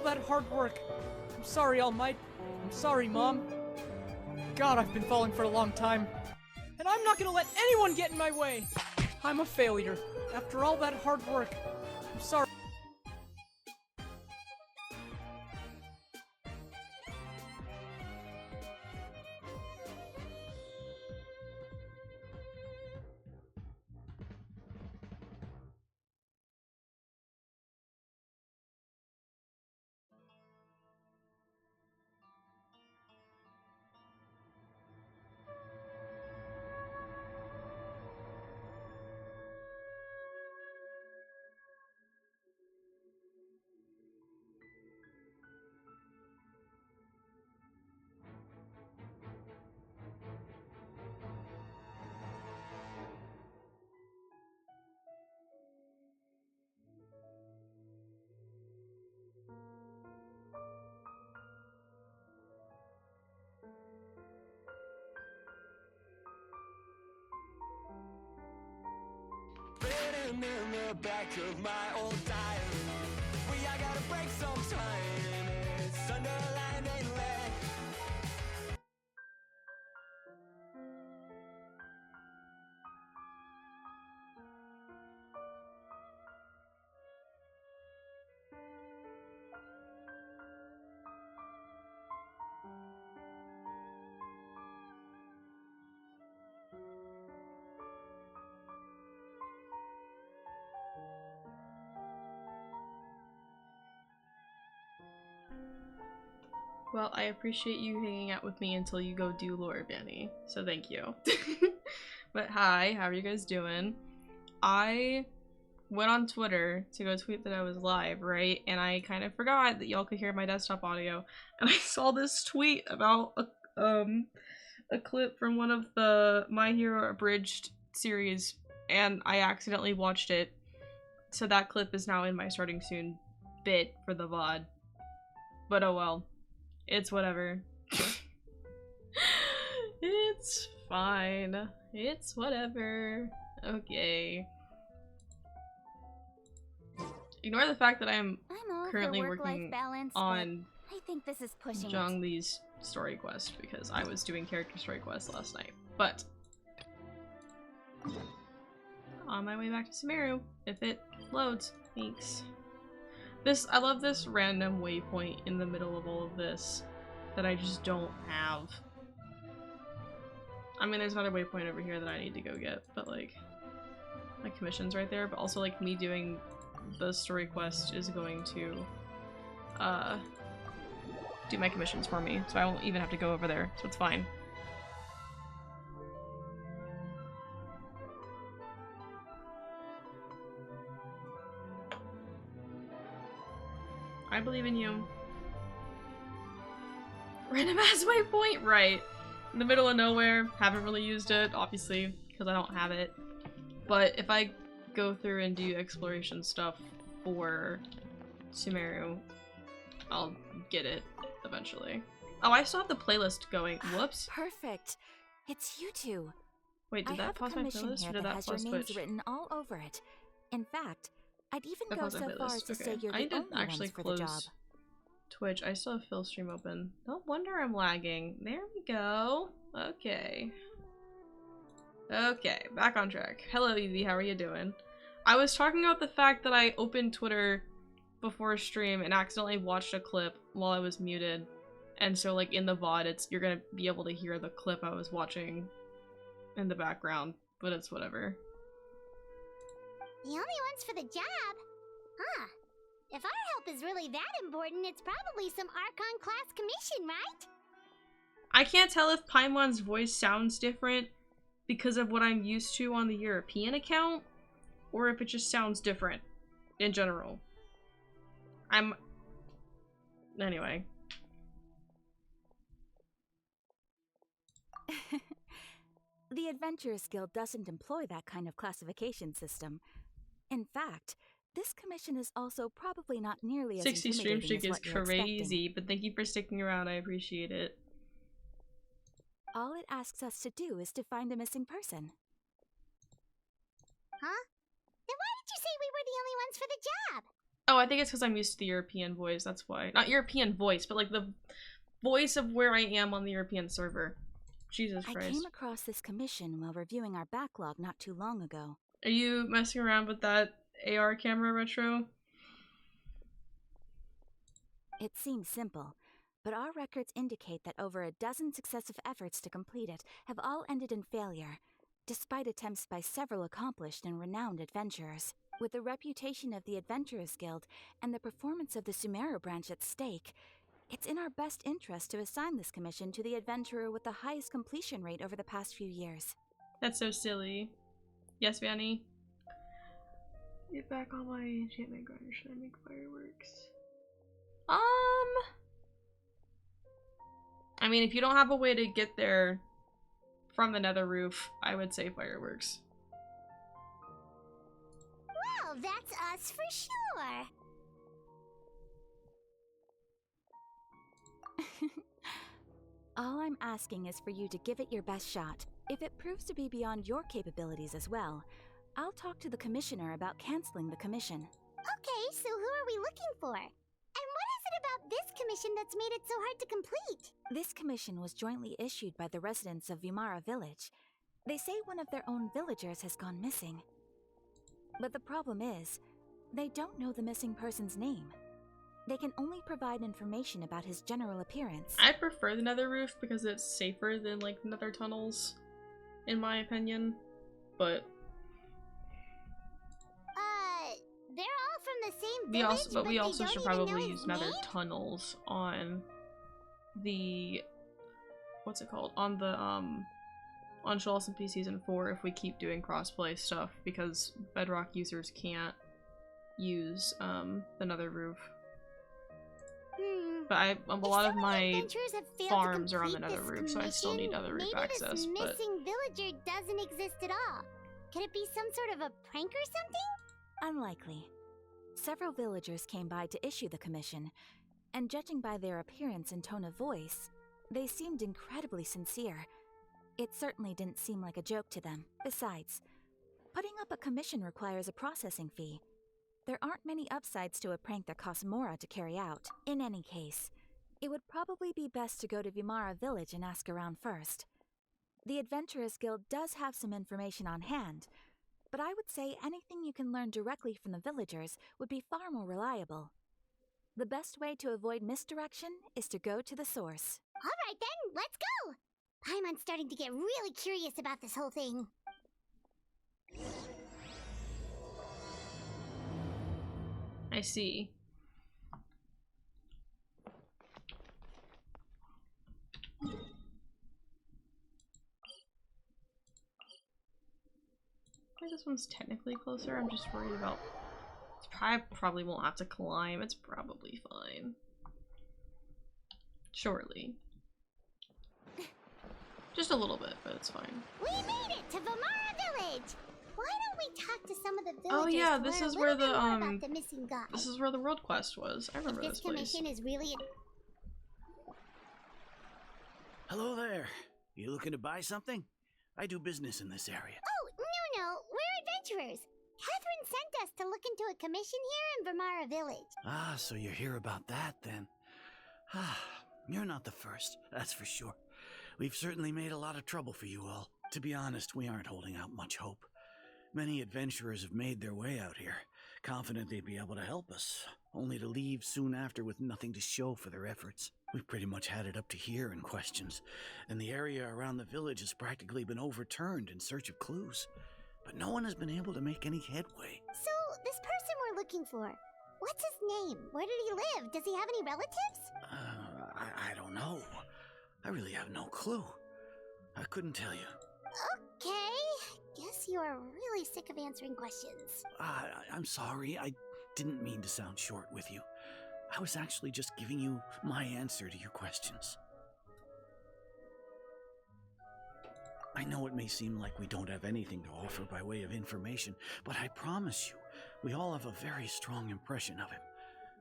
that hard work. I'm sorry, All Might. I'm sorry, Mom. God, I've been falling for a long time. And I'm not gonna let anyone get in my way! I'm a failure. After all that hard work. I'm sorry. In the back of my old diary, I gotta break sometime. It's underlined in red. Well, I appreciate you hanging out with me until you go do Lore Banny, so thank you. But hi, how are you guys doing? I went on Twitter to go tweet that I was live, right? And I kind of forgot that y'all could hear my desktop audio, and I saw this tweet about a clip from one of the My Hero Abridged series, and I accidentally watched it, so that clip is now in my starting soon bit for the VOD. But oh well. It's whatever. It's fine. It's whatever. Okay. Ignore the fact that I'm currently working balance, on I think this is pushing Zhongli's story quest because I was doing character story quests last night. But on my way back to Sumeru, if it loads. Thanks. I love this random waypoint in the middle of all of this that I just don't have. I mean, there's another waypoint over here that I need to go get, but like, my commission's right there, but also like me doing the story quest is going to do my commissions for me, so I won't even have to go over there, so it's fine. I believe in you. Random ass waypoint? Right. In the middle of nowhere. Haven't really used it, obviously, because I don't have it. But if I go through and do exploration stuff for Sumeru, I'll get it eventually. Oh, I still have the playlist going. Whoops. Perfect. It's you two. Wait, did that pause my playlist or did that pause Twitch? Written all over it. In fact, I'd even That go paused my so far as playlist. to Okay. say you're I need the to only actually ones for the job. close Twitch. I still have Phil stream open. No wonder I'm lagging. There we go. Okay. Okay, back on track. Hello, Evie. How are you doing? I was talking about the fact that I opened Twitter before stream and accidentally watched a clip while I was muted. And so, like, in the VOD, you're gonna be able to hear the clip I was watching in the background, but it's whatever. The only ones for the job? Huh. If our help is really that important, it's probably some Archon class commission, right? I can't tell if Paimon's voice sounds different because of what I'm used to on the European account, or if it just sounds different in general. Anyway. The Adventurers Guild doesn't employ that kind of classification system. In fact, this commission is also probably not nearly as 60 stream intimidating streak as is what you're crazy, expecting. but thank you for sticking around. I appreciate it. All it asks us to do is to find a missing person. Huh? Then why did you say we were the only ones for the job? Oh, I think it's because I'm used to the European voice, that's why. Not European voice, but like the voice of where I am on the European server. Jesus I Christ. came across this commission while reviewing our backlog not too long ago. Are you messing around with that AR camera retro? It seems simple, but our records indicate that over a dozen successive efforts to complete it have all ended in failure, despite attempts by several accomplished and renowned adventurers. With the reputation of the Adventurers Guild and the performance of the Sumeru branch at stake, it's in our best interest to assign this commission to the adventurer with the highest completion rate over the past few years. That's so silly. Yes, Vanny? Get back on my enchantment grinder. Should I make fireworks? I mean, if you don't have a way to get there from the nether roof, I would say fireworks. Well, that's us for sure. All I'm asking is for you to give it your best shot. If it proves to be beyond your capabilities as well, I'll talk to the commissioner about canceling the commission. Okay, so who are we looking for? And what is it about this commission that's made it so hard to complete? This commission was jointly issued by the residents of Vimara Village. They say one of their own villagers has gone missing. But the problem is, they don't know the missing person's name. They can only provide information about his general appearance. I prefer the nether roof because it's safer than like nether tunnels, in my opinion. But they're all from the same village, we also they should don't even know probably his use nether name? tunnels on the what's it called? On the on Show Us MP Season 4 if we keep doing crossplay stuff, because Bedrock users can't use the nether roof. But a lot of my farms are on the nether roof, so I still need nether roof access. Maybe this But missing villager doesn't exist at all. Could it be some sort of a prank or something? Unlikely. Several villagers came by to issue the commission, and judging by their appearance and tone of voice, they seemed incredibly sincere. It certainly didn't seem like a joke to them. Besides, putting up a commission requires a processing fee. There aren't many upsides to a prank that costs Mora to carry out. In any case, it would probably be best to go to Vimara Village and ask around first. The Adventurers Guild does have some information on hand, but I would say anything you can learn directly from the villagers would be far more reliable. The best way to avoid misdirection is to go to the source. Alright then, let's go! Paimon's starting to get really curious about this whole thing. I see. I think this one's technically closer. I'm just worried about. I probably won't have to climb. It's probably fine. Shortly. Just a little bit, but it's fine. We made it to Vimara Village! Why don't we talk to some of the villagers? Oh yeah, to this learn is a where little the bit more about the missing god. this is where the world quest was. I remember If this this place. commission is really Hello there. You looking to buy something? I do business in this area. Oh, no, we're adventurers. Catherine sent us to look into a commission here in Vimara Village. Ah, so you're here about that then. Ah, you're not the first, that's for sure. We've certainly made a lot of trouble for you all. To be honest, we aren't holding out much hope. Many adventurers have made their way out here, confident they'd be able to help us, only to leave soon after with nothing to show for their efforts. We've pretty much had it up to here in questions, and the area around the village has practically been overturned in search of clues. But no one has been able to make any headway. So, this person we're looking for, what's his name? Where did he live? Does he have any relatives? I don't know. I really have no clue. I couldn't tell you. Okay, guess you are really sick of answering questions. I'm sorry. I didn't mean to sound short with you. I was actually just giving you my answer to your questions. I know it may seem like we don't have anything to offer by way of information, but I promise you, we all have a very strong impression of him.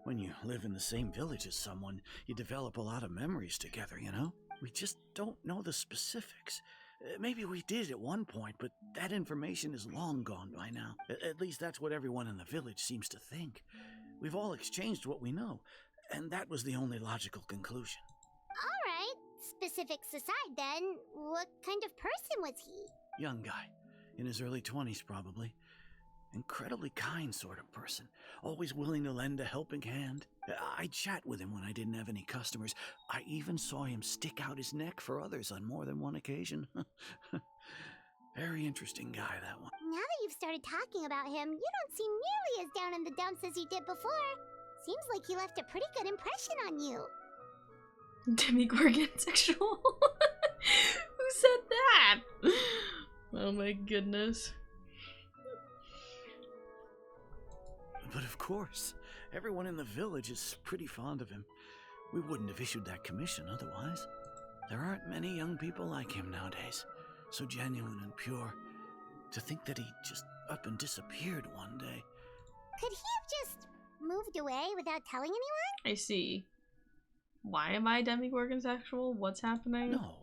When you live in the same village as someone, you develop a lot of memories together, you know? We just don't know the specifics. Maybe we did at one point, but that information is long gone by now. At least that's what everyone in the village seems to think. We've all exchanged what we know, and that was the only logical conclusion. Alright, specifics aside then, what kind of person was he? Young guy, in his early 20s probably. Incredibly kind sort of person, always willing to lend a helping hand. I'd chat with him when I didn't have any customers. I even saw him stick out his neck for others on more than one occasion. Very interesting guy, that one. Now that you've started talking about him, you don't seem nearly as down in the dumps as you did before. Seems like he left a pretty good impression on you. Demigorgon sexual? Who said that? Oh my goodness. But of course, everyone in the village is pretty fond of him. We wouldn't have issued that commission otherwise. There aren't many young people like him nowadays. So genuine and pure. To think that he just up and disappeared one day. Could he have just moved away without telling anyone? I see. Why am I Demigorgon sexual? What's happening? No,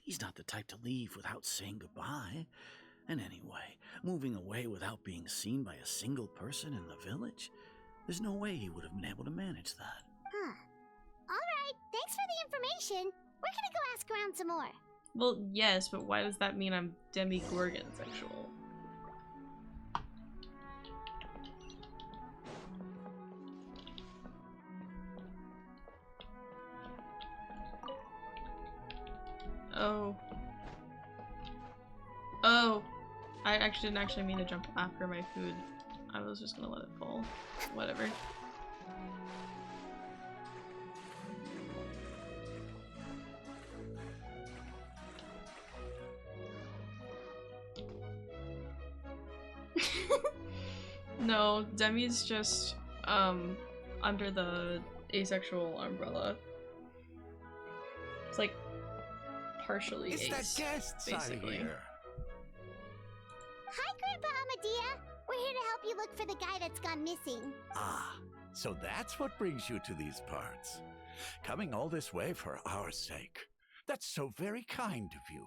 he's not the type to leave without saying goodbye. And anyway, moving away without being seen by a single person in the village? There's no way he would have been able to manage that. Huh. Alright, thanks for the information. We're gonna go ask around some more. Well, yes, but why does that mean I'm Demigorgon sexual? Oh. Oh. I actually didn't actually mean to jump after my food. I was just gonna let it fall. Whatever. No, Demi's just, under the asexual umbrella. It's like, partially It's ace, that guest basically. here. Hi, Grandpa Amadea. We're here to help you look for the guy that's gone missing. Ah, so that's what brings you to these parts. Coming all this way for our sake. That's so very kind of you.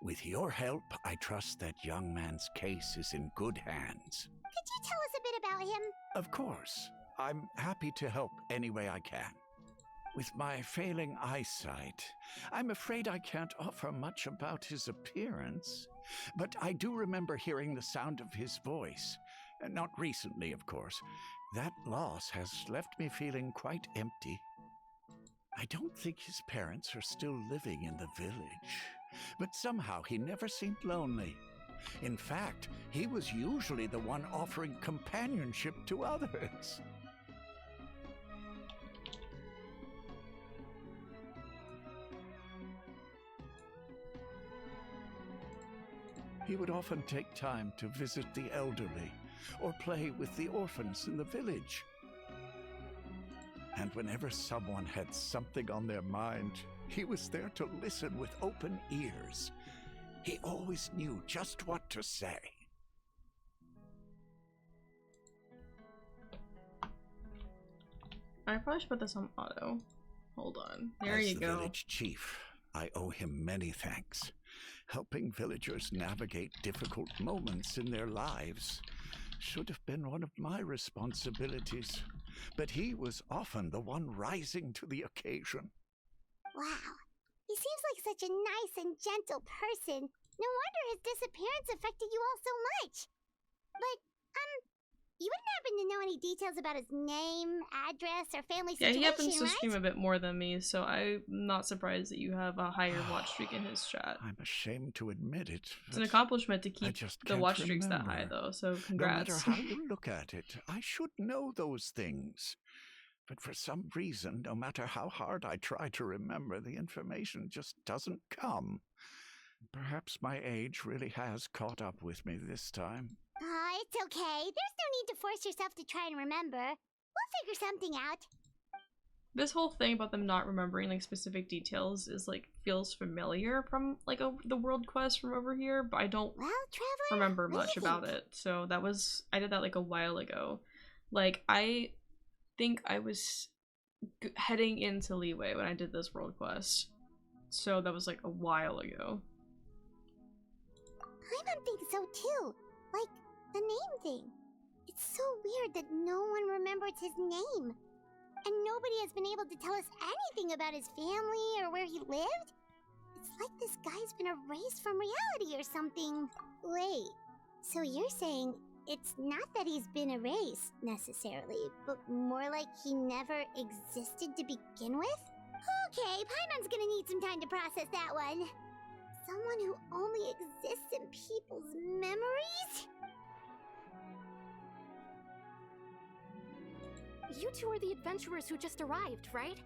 With your help, I trust that young man's case is in good hands. Could you tell us a bit about him? Of course. I'm happy to help any way I can. With my failing eyesight, I'm afraid I can't offer much about his appearance. But I do remember hearing the sound of his voice. Not recently, of course. That loss has left me feeling quite empty. I don't think his parents are still living in the village. But somehow he never seemed lonely. In fact, he was usually the one offering companionship to others. He would often take time to visit the elderly or play with the orphans in the village. And whenever someone had something on their mind, he was there to listen with open ears. He always knew just what to say. I probably should put this on auto. Hold on. There As you the go. village chief, I owe him many thanks. Helping villagers navigate difficult moments in their lives should have been one of my responsibilities, but he was often the one rising to the occasion. Wow. He seems like such a nice and gentle person. No wonder his disappearance affected you all so much. But, you wouldn't happen to know any details about his name, address, or family Yeah, situation, he happens to right? stream a bit more than me, so I'm not surprised that you have a higher watch streak in his chat. I'm ashamed to admit it. It's an but accomplishment to I keep just the can't watch streaks that high, remember. though, so No congrats. matter how you look at it, I should know those things. But for some reason, no matter how hard I try to remember, the information just doesn't come. Perhaps my age really has caught up with me this time. It's okay. There's no need to force yourself to try and remember. We'll figure something out. This whole thing about them not remembering like specific details is like feels familiar from like the world quest from over here, but I don't Well, Traveler, remember what do much you about think? it. So that was I did that like a while ago. Like I think I was heading into Leeway when I did this world quest. So that was like a while ago. I don't think so too. Like, the name thing. It's so weird that no one remembers his name. And nobody has been able to tell us anything about his family or where he lived. It's like this guy's been erased from reality or something. Wait, so you're saying it's not that he's been erased, necessarily, but more like he never existed to begin with? Okay, Paimon's gonna need some time to process that one. Someone who only exists in people's memories? You two are the adventurers who just arrived, right?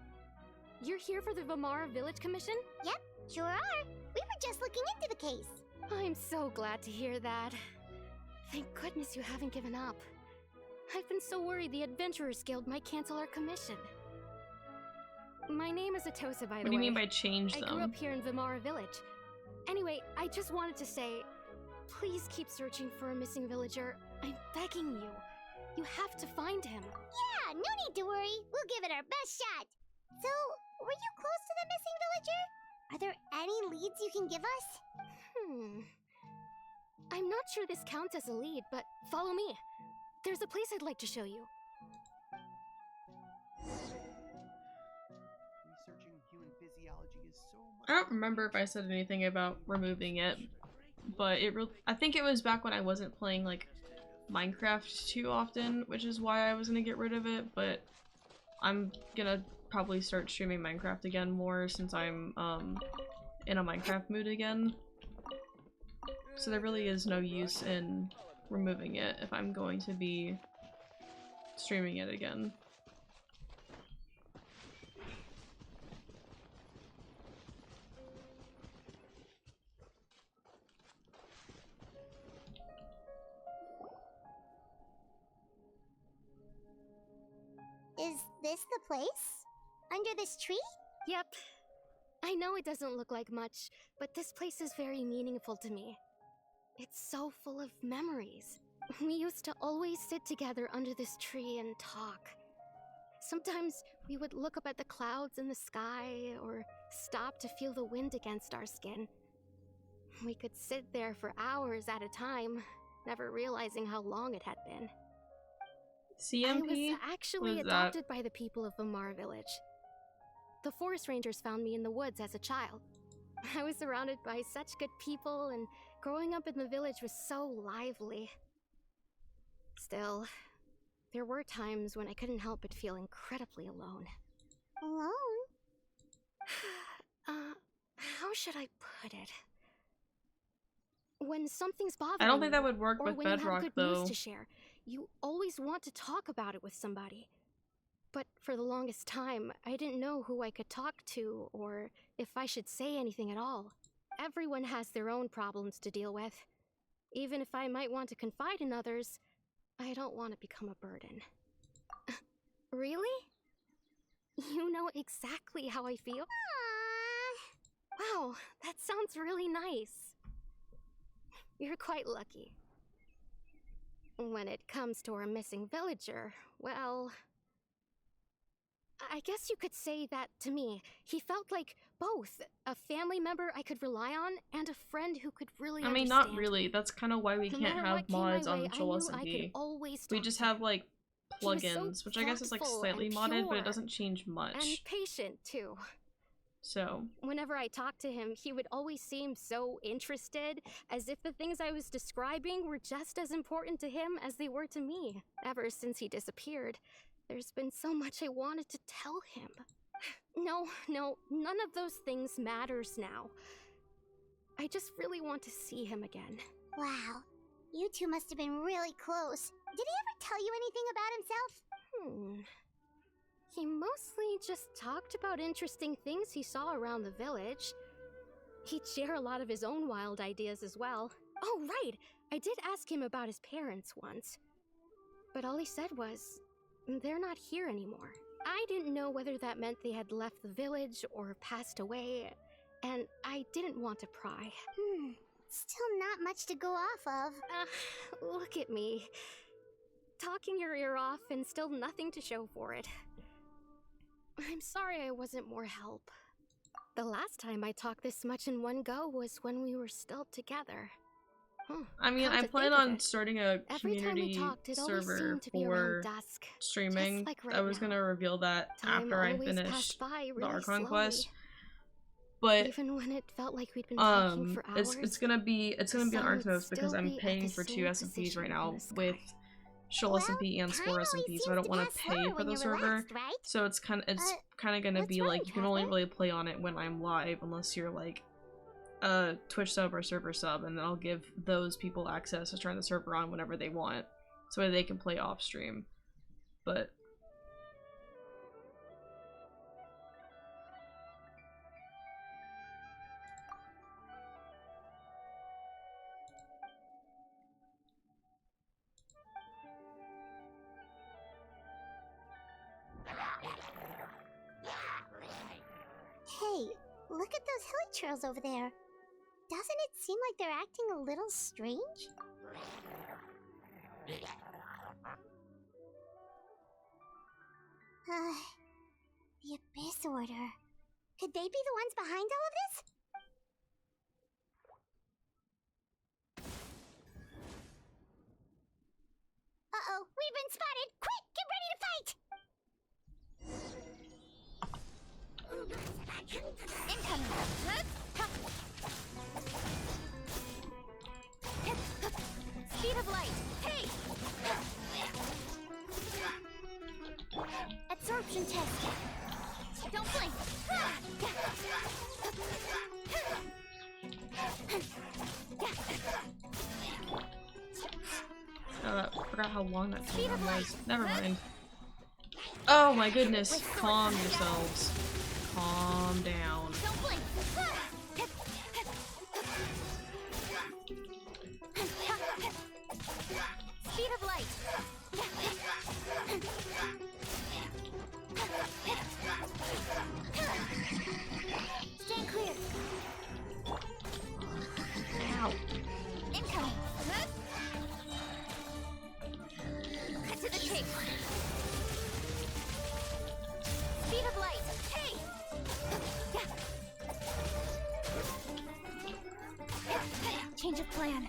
You're here for the Vamara Village Commission? Yep, sure are. We were just looking into the case. I'm so glad to hear that. Thank goodness you haven't given up. I've been so worried the Adventurers Guild might cancel our commission. My name is Atosa, by the way. What do you mean by change I them? grew up here in Vamara Village. Anyway, I just wanted to say, please keep searching for a missing villager. I'm begging you. You have to find him. Yeah, no need to worry. We'll give it our best shot. So, were you close to the missing villager? Are there any leads you can give us? I'm not sure this counts as a lead, but follow me. There's a place I'd like to show you. Researching human physiology is so much. I don't remember if I said anything about removing it, but I think it was back when I wasn't playing like Minecraft too often, which is why I was gonna get rid of it, but I'm gonna probably start streaming Minecraft again more since I'm in a Minecraft mood again. So there really is no use in removing it if I'm going to be streaming it again. Is this the place? Under this tree? Yep. I know it doesn't look like much, but this place is very meaningful to me. It's so full of memories. We used to always sit together under this tree and talk. Sometimes we would look up at the clouds in the sky, or stop to feel the wind against our skin. We could sit there for hours at a time, never realizing how long it had been. CMP? I was actually What is adopted by the people of Vamara Village. The forest rangers found me in the woods as a child. I was surrounded by such good people, and growing up in the village was so lively. Still, there were times when I couldn't help but feel incredibly alone. Alone? How should I put it? When something's bothering I don't think that you, would work or with when you Bedrock have good though. news to share, you always want to talk about it with somebody. But for the longest time, I didn't know who I could talk to, or if I should say anything at all. Everyone has their own problems to deal with. Even if I might want to confide in others, I don't want to become a burden. Really? You know exactly how I feel? Aww. Wow, that sounds really nice. You're quite lucky. When it comes to our missing villager, well, I guess you could say that to me. He felt like both a family member I could rely on and a friend who could really I mean, understand not really. me. That's kind of why we No can't matter have what came my mods on way, Joel I knew I could SMP. always We talk just to have him. like He was so plugins, which I guess is like thoughtful slightly and modded, but it pure. doesn't change And much. patient, too. So, Whenever I talked to him, he would always seem so interested, as if the things I was describing were just as important to him as they were to me. Ever since he disappeared, there's been so much I wanted to tell him. No, none of those things matters now. I just really want to see him again. Wow. You two must have been really close. Did he ever tell you anything about himself? He mostly just talked about interesting things he saw around the village. He'd share a lot of his own wild ideas as well. Oh, right! I did ask him about his parents once. But all he said was, they're not here anymore. I didn't know whether that meant they had left the village or passed away, and I didn't want to pry. Still not much to go off of. Look at me. Talking your ear off and still nothing to show for it. I'm sorry I wasn't more help. The last time I talked this much in one go was when we were still together. I mean, come I to plan think of on it, starting a every time we community talked, it always server seemed to be for around dusk. streaming. Just like I right was now. gonna reveal that Time after I always finished passed by the really Archon slowly. Quest. But Even when it felt like we'd been talking for hours. it's gonna be the on sun would Archon because still I'm be at paying the for 2 same SMPs right position now in the sky. with Shoal Well, SMP and time Spore always SMP, seems so I don't to want pass to pay slower for when the you're server. relaxed, right? So it's kind of gonna what's be like wrong, you can only Jasper? really play on it when I'm live unless you're like a Twitch sub or server sub, and then I'll give those people access to turn the server on whenever they want, so they can play off stream. But Hey, look at those hilly churls over there. Doesn't it seem like they're acting a little strange? The Abyss Order. Could they be the ones behind all of this? Uh-oh, we've been spotted! Quick, get ready to fight! Incoming! Speed of light! Hey! Absorption test! Don't blink! forgot how long that cooldown was. Never mind. Oh my goodness. Calm yourselves. Calm down. Don't blink! Speed of light! Stand clear! Ow. Incoming! Cut to the chase! Speed of light! Hey! Change of plan.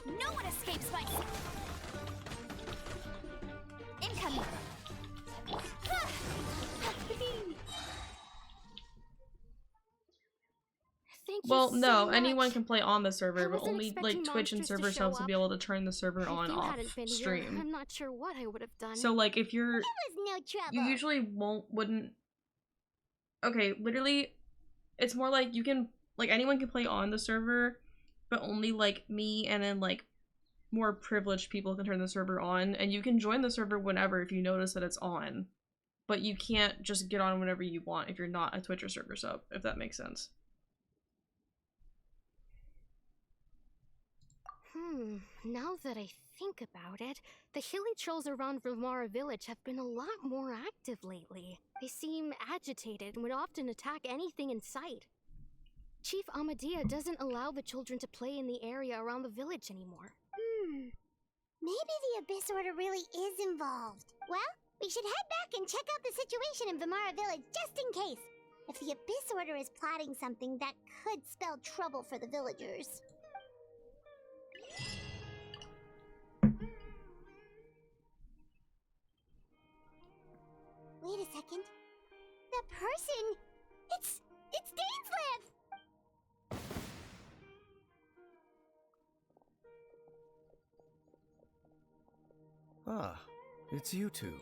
No one escapes my... Incoming! Thank you Well, so no, much. anyone can play on the I server, but wasn't only like expecting Twitch and monsters to server show subs will be up. able to turn the server on If you off hadn't been here, stream. I'm not sure what I would have done. So like if you're It was no trouble. you usually wouldn't okay, literally it's more like you can like anyone can play on the server, but only like me and then like more privileged people can turn the server on, and you can join the server whenever if you notice that it's on. But you can't just get on whenever you want if you're not a Twitch or server sub, if that makes sense. Now that I think about it, the hilly trolls around Ramara village have been a lot more active lately. They seem agitated and would often attack anything in sight. Chief Amadea doesn't allow the children to play in the area around the village anymore. Maybe the Abyss Order really is involved. Well, we should head back and check out the situation in Vimara Village just in case. If the Abyss Order is plotting something that could spell trouble for the villagers. Wait a second. The person! It's Dainslev! Ah, it's you two.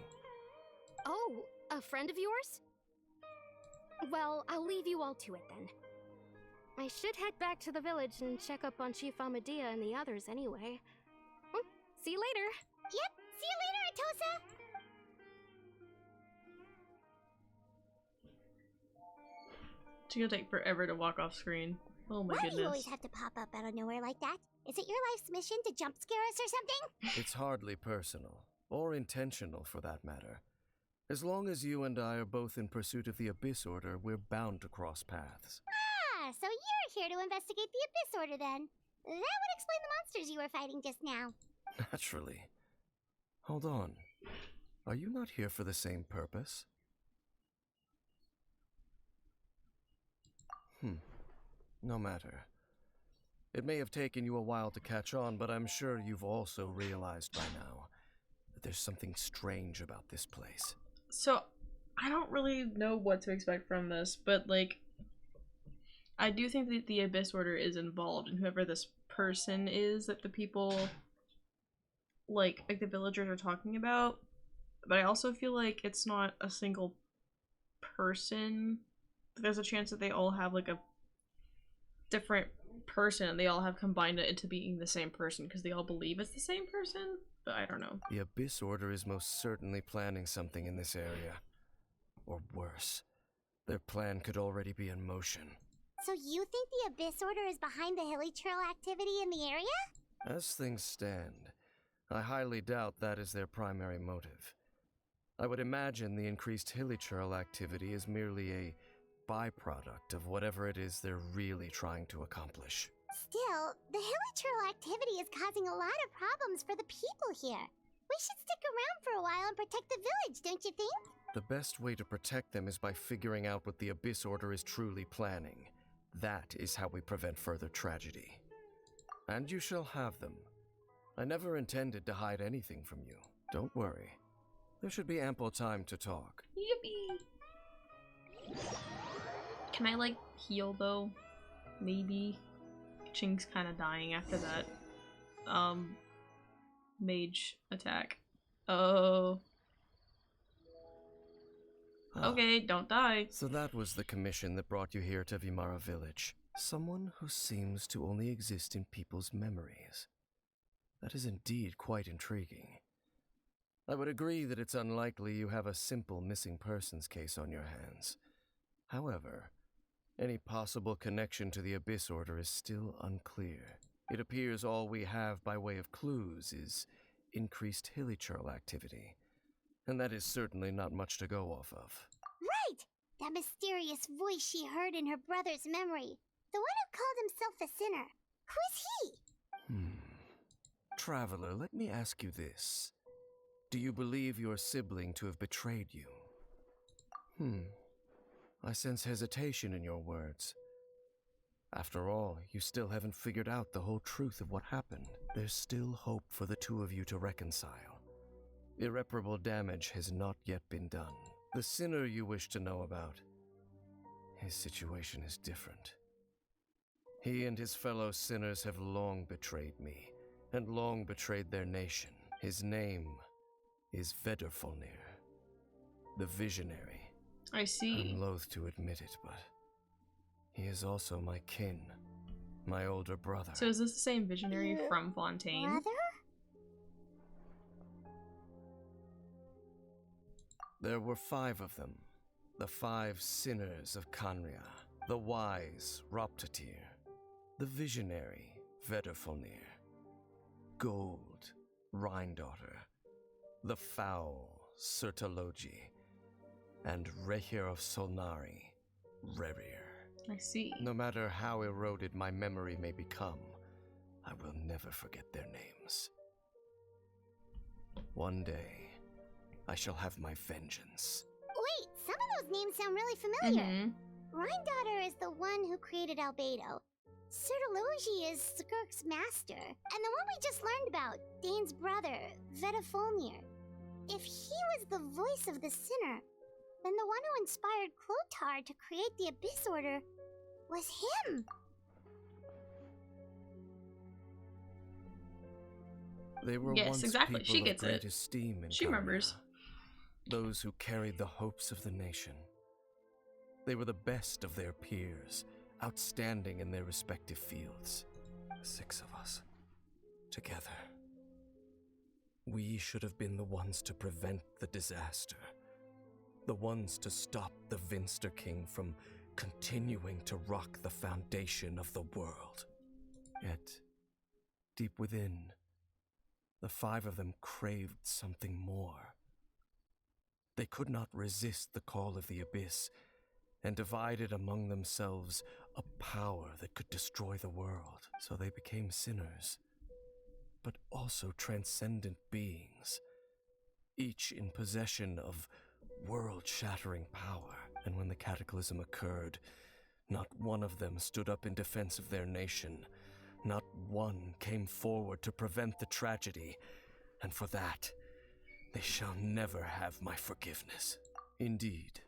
Oh, a friend of yours? Well, I'll leave you all to it then. I should head back to the village and check up on Chief Amadea and the others anyway. See you later. Yep, see you later, Atosa! It's gonna take forever to walk off screen. Oh my Why do you goodness. always have to pop up out of nowhere like that? Is it your life's mission to jump scare us or something? It's hardly personal, or intentional for that matter. As long as you and I are both in pursuit of the Abyss Order, we're bound to cross paths. Ah, so you're here to investigate the Abyss Order then. That would explain the monsters you were fighting just now. Naturally. Hold on. Are you not here for the same purpose? No matter. It may have taken you a while to catch on, but I'm sure you've also realized by now that there's something strange about this place. So, I don't really know what to expect from this, but, like, I do think that the Abyss Order is involved, and whoever this person is that the people, like the villagers are talking about, but I also feel like it's not a single person. There's a chance that they all have, like, a different person, and they all have combined it into being the same person because they all believe it's the same person, but I don't know. The Abyss Order is most certainly planning something in this area. Or worse, their plan could already be in motion. So you think the Abyss Order is behind the hilly trail activity in the area? As things stand, I highly doubt that is their primary motive. I would imagine the increased hilichurl activity is merely a byproduct of whatever it is they're really trying to accomplish. Still, the hilichurl activity is causing a lot of problems for the people here. We should stick around for a while and protect the village, don't you think? The best way to protect them is by figuring out what the Abyss Order is truly planning. That is how we prevent further tragedy. And you shall have them. I never intended to hide anything from you. Don't worry. There should be ample time to talk. Yippee! Can I, like, heal, though? Maybe? Ching's kind of dying after that, mage attack. Oh. Okay, don't die. So that was the commission that brought you here to Vimara Village. Someone who seems to only exist in people's memories. That is indeed quite intriguing. I would agree that it's unlikely you have a simple missing persons case on your hands. However, any possible connection to the Abyss Order is still unclear. It appears all we have by way of clues is increased hilichurl activity, and that is certainly not much to go off of. Right! That mysterious voice she heard in her brother's memory. The one who called himself a sinner. Who is he? Traveler, let me ask you this. Do you believe your sibling to have betrayed you? I sense hesitation in your words. After all, you still haven't figured out the whole truth of what happened. There's still hope for the two of you to reconcile. Irreparable damage has not yet been done. The sinner you wish to know about, his situation is different. He and his fellow sinners have long betrayed me, and long betrayed their nation. His name is Vedrfolnir, the Visionary. I see. I'm loath to admit it, but he is also my kin, my older brother. So is this the same visionary from Fontaine? Brother? There were 5 of them, the 5 sinners of Kanria, the wise Roptatir, the visionary Vedrfolnir, Gold Rhindaughter, the foul Sertologi, and Rehir of Solnari, Rerir. I see. No matter how eroded my memory may become, I will never forget their names. One day, I shall have my vengeance. Wait, some of those names sound really familiar. Mm-hmm. Rhindaughter is the one who created Albedo. Sertologi is Skirk's master. And the one we just learned about, Dane's brother, Vedrfolnir. If he was the voice of the sinner, then the one who inspired Clotar to create the Abyss Order was him. They were Yes, once exactly. people She of gets great it. esteem in She remembers. Kanria, those who carried the hopes of the nation. They were the best of their peers, outstanding in their respective fields. The 6 of us, together. We should have been the ones to prevent the disaster. The ones to stop the Vinster King from continuing to rock the foundation of the world. Yet, deep within, the 5 of them craved something more. They could not resist the call of the Abyss, and divided among themselves a power that could destroy the world. So they became sinners, but also transcendent beings, each in possession of world-shattering power. And when the cataclysm occurred, not one of them stood up in defense of their nation. Not one came forward to prevent the tragedy. And for that, they shall never have my forgiveness. Indeed,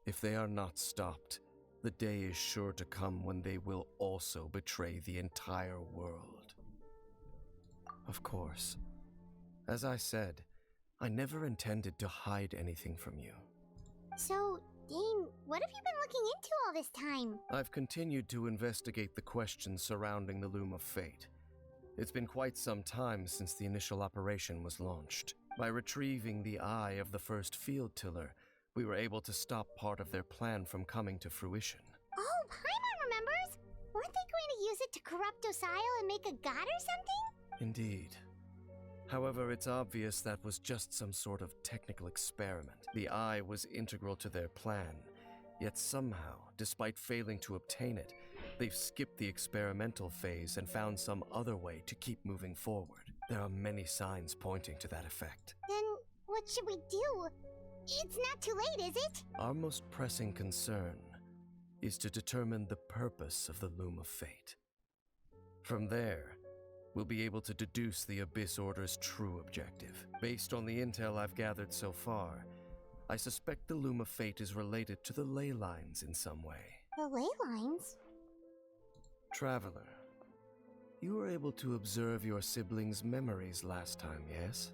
if they are not stopped, the day is sure to come when they will also betray the entire world. Of course, as I said, I never intended to hide anything from you. So, Dane, what have you been looking into all this time? I've continued to investigate the questions surrounding the Loom of Fate. It's been quite some time since the initial operation was launched. By retrieving the eye of the first field tiller, we were able to stop part of their plan from coming to fruition. Oh, Paimon remembers! Weren't they going to use it to corrupt Osile and make a god or something? Indeed. However, it's obvious that was just some sort of technical experiment. The eye was integral to their plan, yet somehow, despite failing to obtain it, they've skipped the experimental phase and found some other way to keep moving forward. There are many signs pointing to that effect. Then, what should we do? It's not too late, is it? Our most pressing concern is to determine the purpose of the Loom of Fate. From there, we'll be able to deduce the Abyss Order's true objective. Based on the intel I've gathered so far, I suspect the Loom of Fate is related to the ley lines in some way. The ley lines? Traveler, you were able to observe your siblings' memories last time, yes?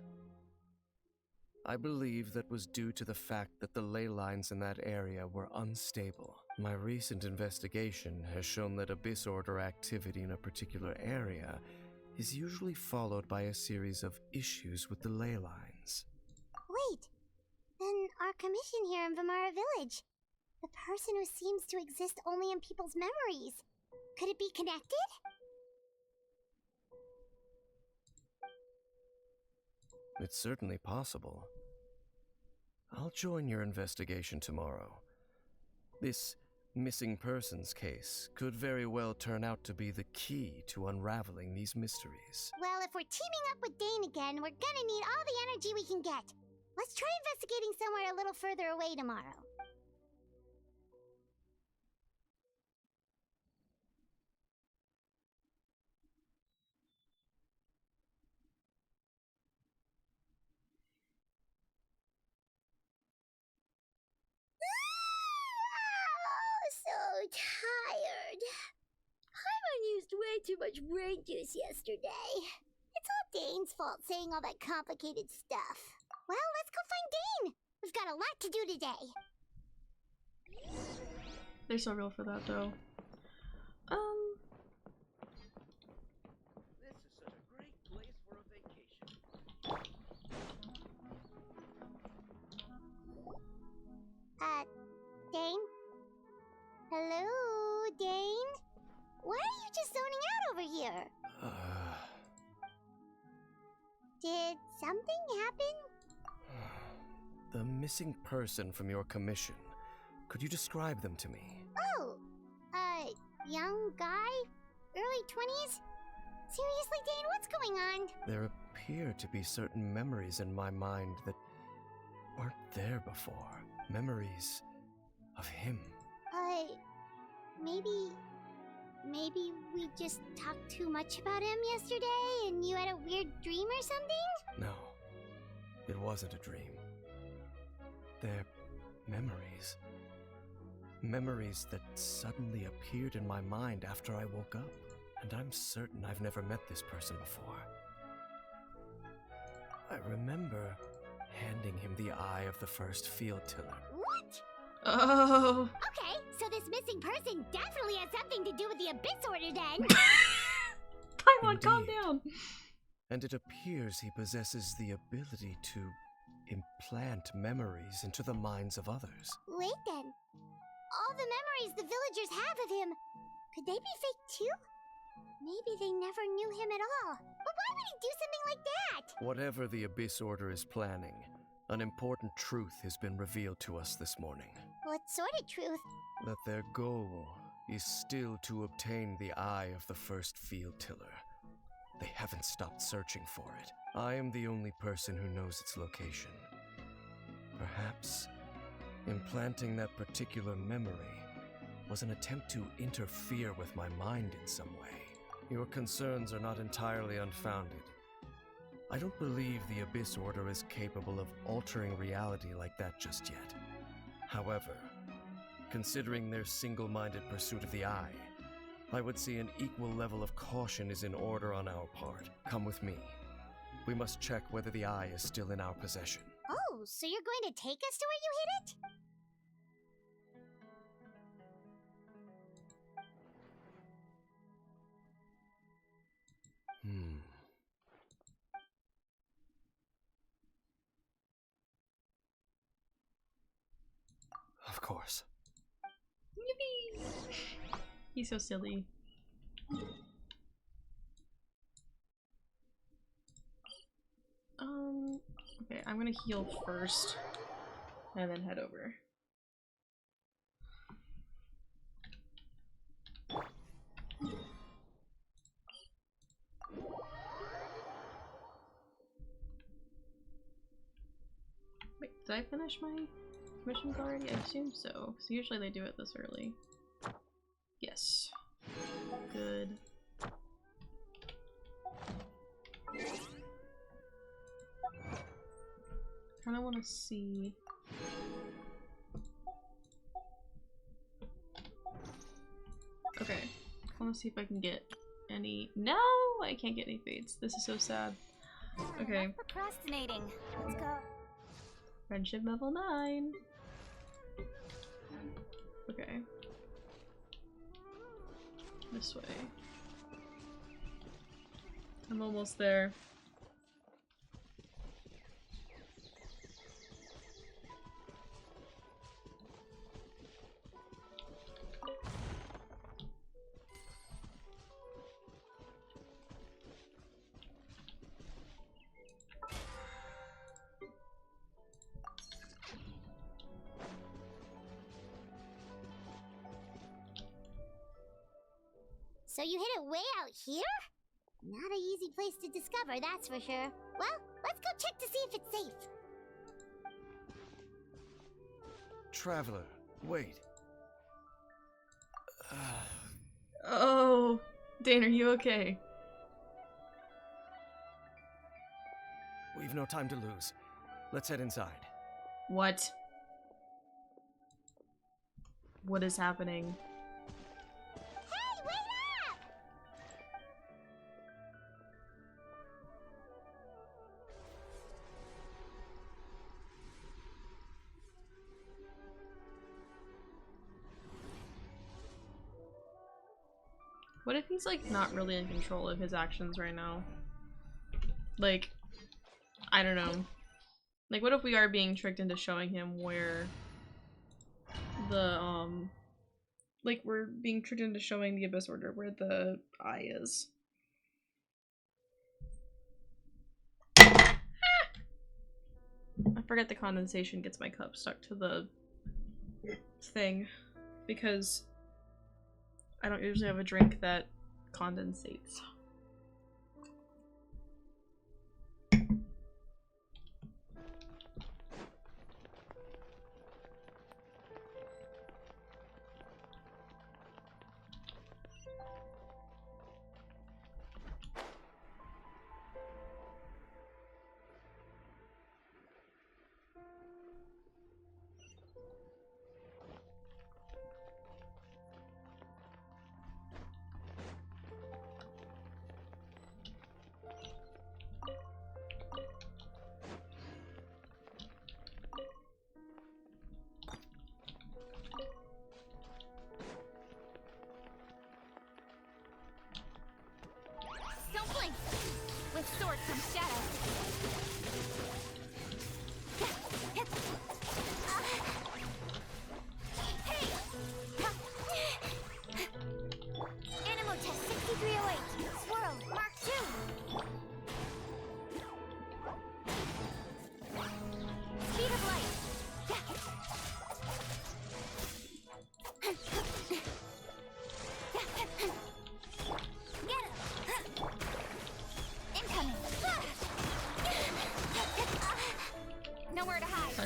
I believe that was due to the fact that the ley lines in that area were unstable. My recent investigation has shown that Abyss Order activity in a particular area is usually followed by a series of issues with the ley lines. Wait, then our commission here in Vimara Village. The person who seems to exist only in people's memories. Could it be connected? It's certainly possible. I'll join your investigation tomorrow. This missing persons case could very well turn out to be the key to unraveling these mysteries. Well, if we're teaming up with Dane again, we're gonna need all the energy we can get. Let's try investigating somewhere a little further away tomorrow. So tired. Paimon used way too much brain juice yesterday. It's all Dane's fault saying all that complicated stuff. Well, let's go find Dane. We've got a lot to do today. They're so real for that though. This is such a great place for a vacation. Dane? Hello, Dane? Why are you just zoning out over here? Did something happen? The missing person from your commission. Could you describe them to me? Oh, young guy? Early 20s? Seriously, Dane, what's going on? There appear to be certain memories in my mind that weren't there before. Memories of him. Maybe we just talked too much about him yesterday and you had a weird dream or something? No, it wasn't a dream. They're memories. Memories that suddenly appeared in my mind after I woke up. And I'm certain I've never met this person before. I remember handing him the eye of the first field tiller. What? Oh. Okay, so this missing person definitely has something to do with the Abyss Order then. Paimon, calm Indeed. down. And it appears he possesses the ability to implant memories into the minds of others. Wait then. All the memories the villagers have of him, could they be fake too? Maybe they never knew him at all. But why would he do something like that? Whatever the Abyss Order is planning, an important truth has been revealed to us this morning. What sort of truth? That their goal is still to obtain the eye of the first field tiller. They haven't stopped searching for it. I am the only person who knows its location. Perhaps implanting that particular memory was an attempt to interfere with my mind in some way. Your concerns are not entirely unfounded. I don't believe the Abyss Order is capable of altering reality like that just yet. However, considering their single-minded pursuit of the Eye, I would say an equal level of caution is in order on our part. Come with me. We must check whether the Eye is still in our possession. Oh, so you're going to take us to where you hid it? Of course. Yippee! He's so silly. Okay, I'm gonna heal first and then head over. Wait, did I finish my missions already? I assume so, because usually they do it this early. Yes. Good. Kinda wanna see. Okay. I wanna see if I can get any. No! I can't get any fades. This is so sad. Okay. Enough procrastinating. Let's go. Friendship level 9. Okay. This way. I'm almost there. So you hid it way out here? Not an easy place to discover, that's for sure. Well, let's go check to see if it's safe. Traveler, wait. Oh, Dane, are you okay? We've no time to lose. Let's head inside. What? What is happening? Hey, wait up! What if he's like not really in control of his actions right now? Like, I don't know. Like, what if we are being tricked into showing him where the, like, we're being tricked into showing the Abyss Order where the eye is. I forget the condensation gets my cup stuck to the thing because I don't usually have a drink that condensates.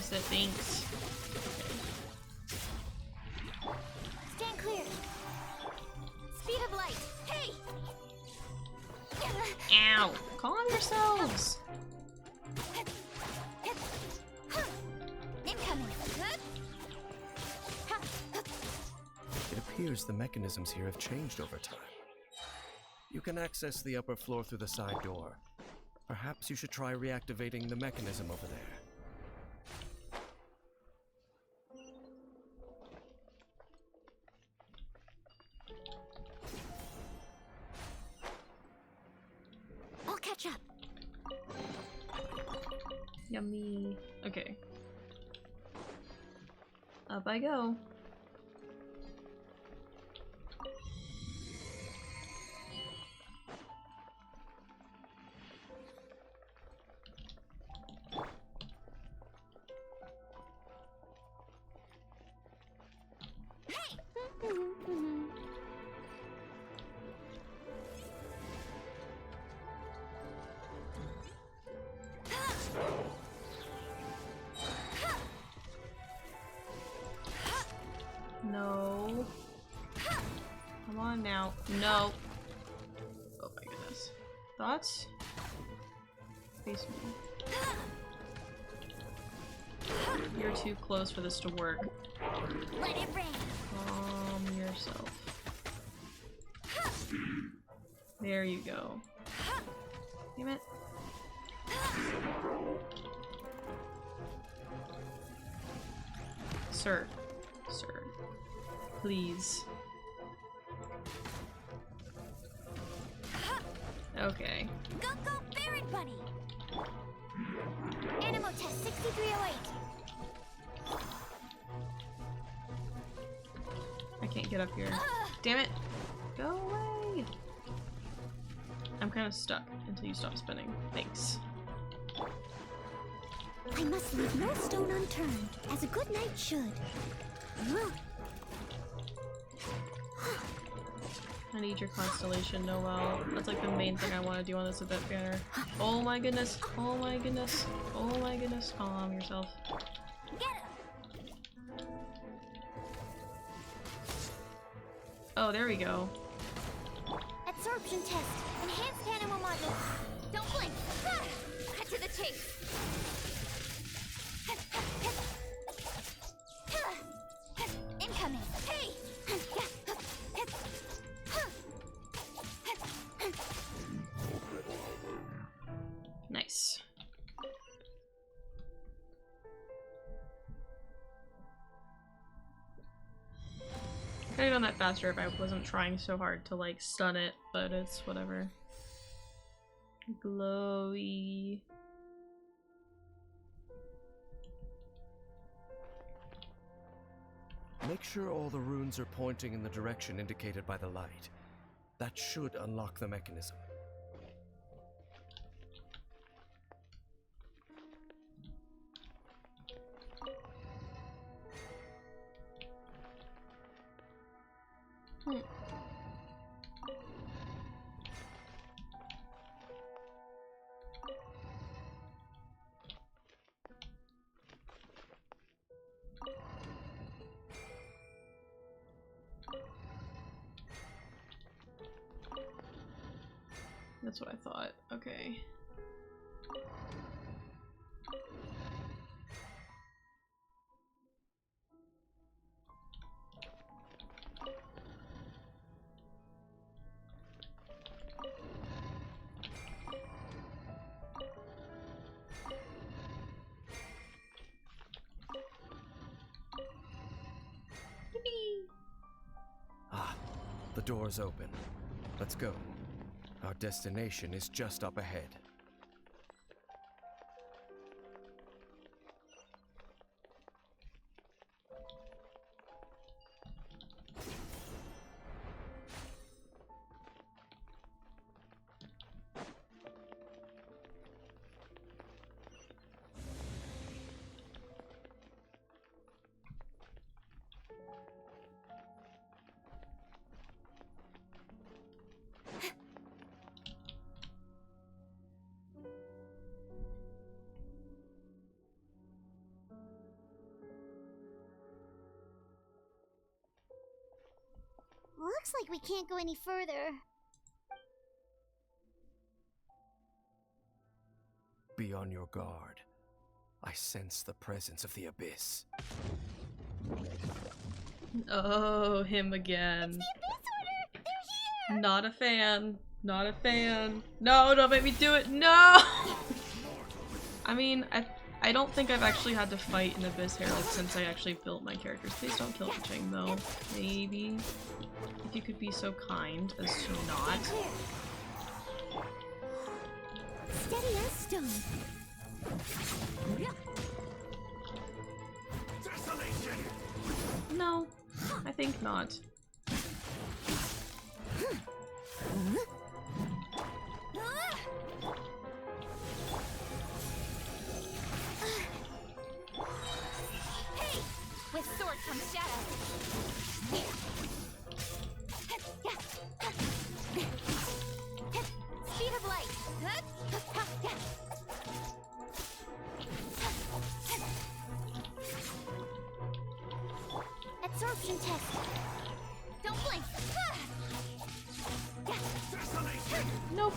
Press it, thanks. Stand clear. Speed of light. Hey! Ow! Calm yourselves! Incoming. It appears the mechanisms here have changed over time. You can access the upper floor through the side door. Perhaps you should try reactivating the mechanism over there. I'll catch up. Yummy. Okay. Up I go. No. Come on now. No. Oh my goodness. Thoughts? Face me. You're too close for this to work. Let it rain. Calm yourself. There you go. Damn it. Sir. Sir. Please. Okay. Go, go, Baron Bunny! Animal test 6308. I can't get up here. Damn it! Go away! I'm kind of stuck until you stop spinning. Thanks. I must leave no stone unturned, as a good knight should. I need your constellation, Noel. That's like the main thing I want to do on this event banner. Oh my goodness! Oh my goodness! Oh my goodness! Calm yourself. Oh, there we go. Absorption test. Enhanced animal module. Don't blink. Cut to the chase. Incoming. Hey! Nice. I could have done that faster if I wasn't trying so hard to like stun it, but it's whatever. Glowy. Make sure all the runes are pointing in the direction indicated by the light. That should unlock the mechanism. That's what I thought. Okay. Ah, the door's open. Let's go. Our destination is just up ahead. looks like we can't go any further. Be on your guard. I sense the presence of the Abyss. Oh, him again. It's the Abyss Order! They're here! Not a fan. Not a fan. No, don't make me do it. No! I mean, I don't think I've actually had to fight an Abyss Herald since I actually built my characters. Please don't kill Ching though. Maybe. If you could be so kind as to not. Steady as stone. No, I think not. Hey! With sword comes shadow. Speed of light. Absorption test. Don't blink. Nope.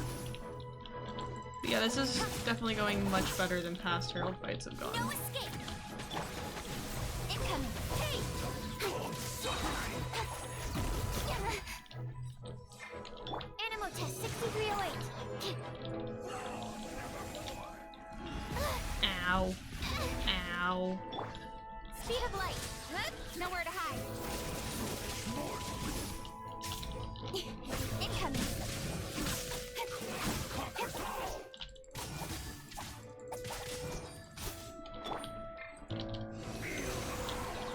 But yeah, this is definitely going much better than past Herald fights have gone. No escape. Incoming. Hey! Animo test 6308. Ow. Ow. Speed of light. Nowhere to hide. Incoming.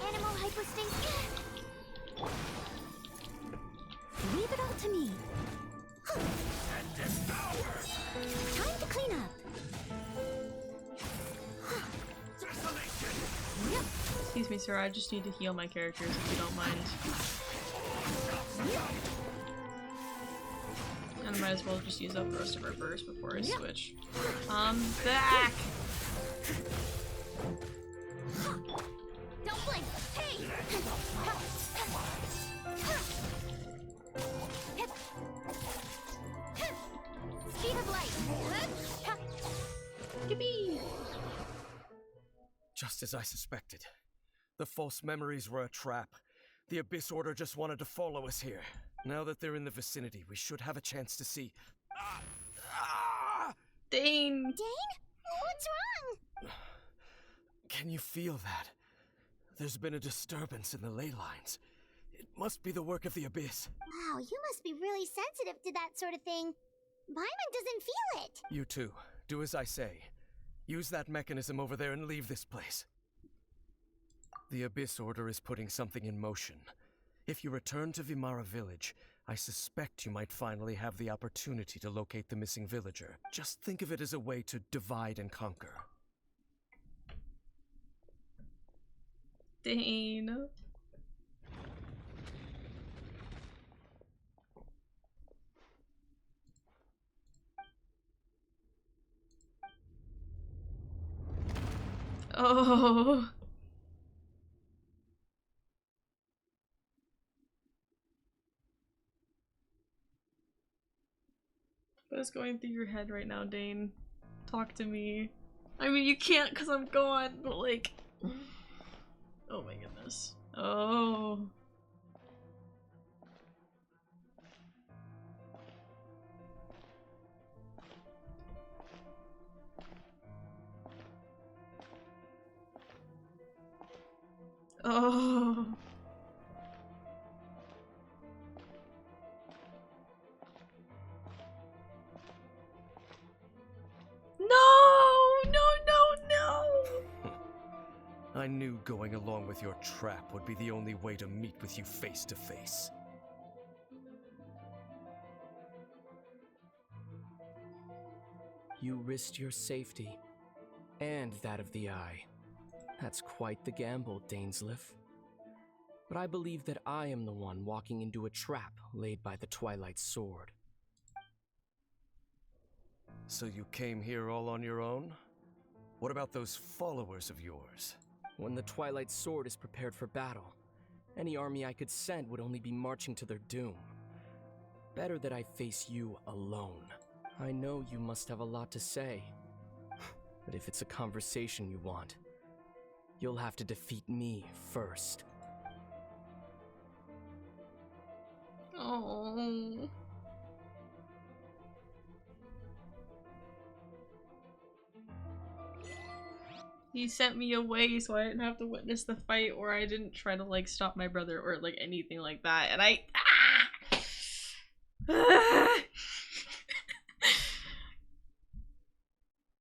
Animal hypostate. Leave it all to me. Time to clean up. Excuse me, sir, I just need to heal my characters if you don't mind. And I might as well just use up the rest of our burst before I switch. I'm back! Don't blink. Hey! Speed of light. Yippee! Just as I suspected. The false memories were a trap. The Abyss Order just wanted to follow us here. Now that they're in the vicinity, we should have a chance to see. Dane! Dane? What's wrong? Can you feel that? There's been a disturbance in the ley lines. It must be the work of the Abyss. Wow, you must be really sensitive to that sort of thing. Paimon doesn't feel it. You too. Do as I say. Use that mechanism over there and leave this place. The Abyss Order is putting something in motion. If you return to Vimara Village, I suspect you might finally have the opportunity to locate the missing villager. Just think of it as a way to divide and conquer. Dane. Oh. What is going through your head right now, Dane? Talk to me. I mean, you can't because I'm gone, but like... Oh my goodness. Oh. Oh. No! No, no, no! I knew going along with your trap would be the only way to meet with you face to face. You risked your safety, and that of the Eye. That's quite the gamble, Dainsleif. But I believe that I am the one walking into a trap laid by the Twilight Sword. So you came here all on your own? What about those followers of yours? When the Twilight Sword is prepared for battle, Any army I could send would only be marching to their doom. Better that I face you alone. I know you must have a lot to say. But if it's a conversation you want, you'll have to defeat me first. Oh. He sent me away so I didn't have to witness the fight, or I didn't try to like stop my brother or like anything like that. And I I'm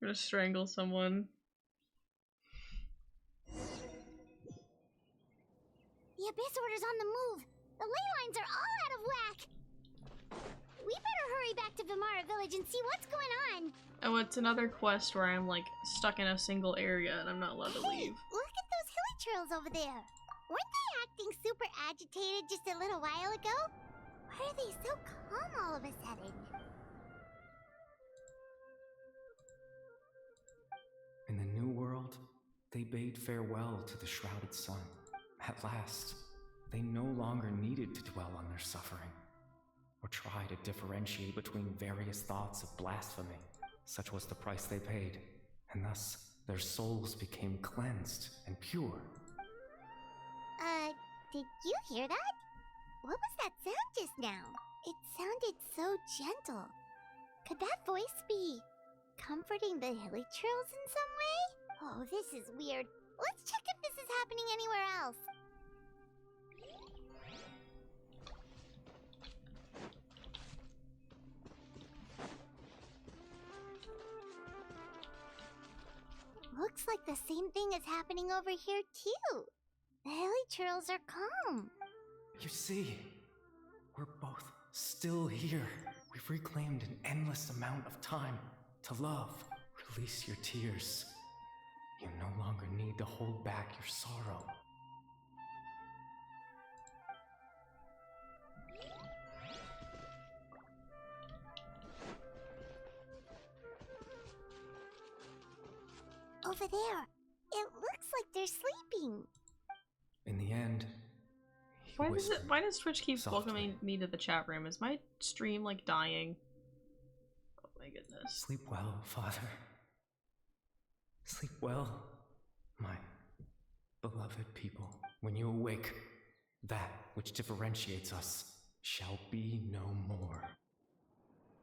gonna strangle someone. The Abyss Order's on the move. The ley lines are all out of whack. We better hurry back to Vimara Village and see what's going on. Oh, it's another quest where I'm like stuck in a single area and I'm not allowed to leave. Look at those hilly trails over there. Weren't they acting super agitated just a little while ago? Why are they so calm all of a sudden? In the new world, they bade farewell to the shrouded sun. At last, they no longer needed to dwell on their suffering, or try to differentiate between various thoughts of blasphemy. Such was the price they paid, and thus their souls became cleansed and pure. Did you hear that? What was that sound just now? It sounded so gentle. Could that voice be comforting the hilly trails in some way? Oh, this is weird. Let's check if this is happening anywhere else. Looks like the same thing is happening over here too. The hilly trails are calm. You see, we're both still here. We've reclaimed an endless amount of time to love. Release your tears. You no longer need to hold back your sorrow. Over there. It looks like they're sleeping. In the end, Why does Twitch keep softly. welcoming me to the chat room? Is my stream like dying? Oh my goodness. Sleep well, Father. Sleep well, my beloved people. When you awake, that which differentiates us shall be no more.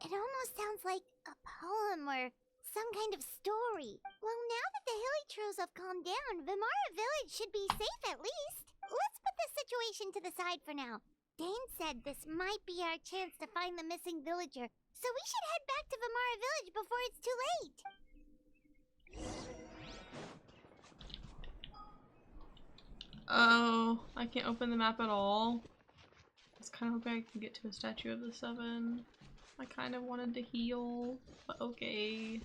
It almost sounds like a poem or some kind of story. Well, now that the hilly trails have calmed down, Vimara Village should be safe at least. Let's put this situation to the side for now. Dane said this might be our chance to find the missing villager, so we should head back to Vimara Village before it's too late. Oh, I can't open the map at all. I was kind of hoping I can get to a statue of the Seven. I kind of wanted to heal, but okay.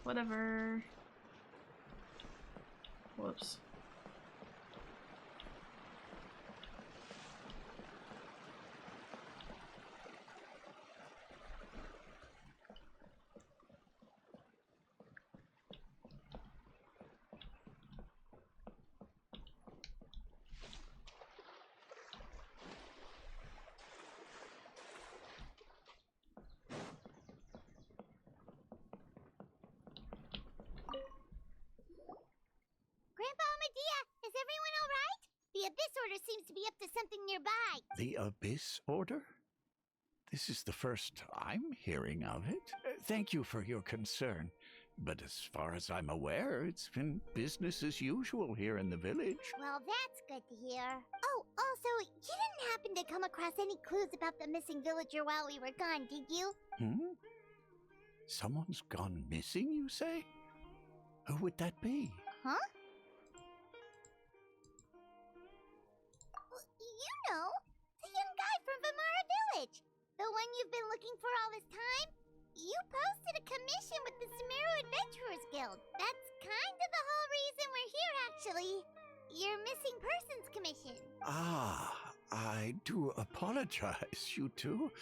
Whatever. Whoops. Grandpa Medea, is everyone alright? The Abyss Order seems to be up to something nearby. The Abyss Order? This is the first I'm hearing of it. Thank you for your concern. But as far as I'm aware, it's been business as usual here in the village. Well, that's good to hear. Oh, also, you didn't happen to come across any clues about the missing villager while we were gone, did you? Someone's gone missing, you say? Who would that be? Huh? Well, you know, the young guy from Vimara Village. The one you've been looking for all this time. You posted a commission with the Sumeru Adventurers Guild. That's kind of the whole reason we're here, actually. Your missing persons commission. Ah, I do apologize, you two.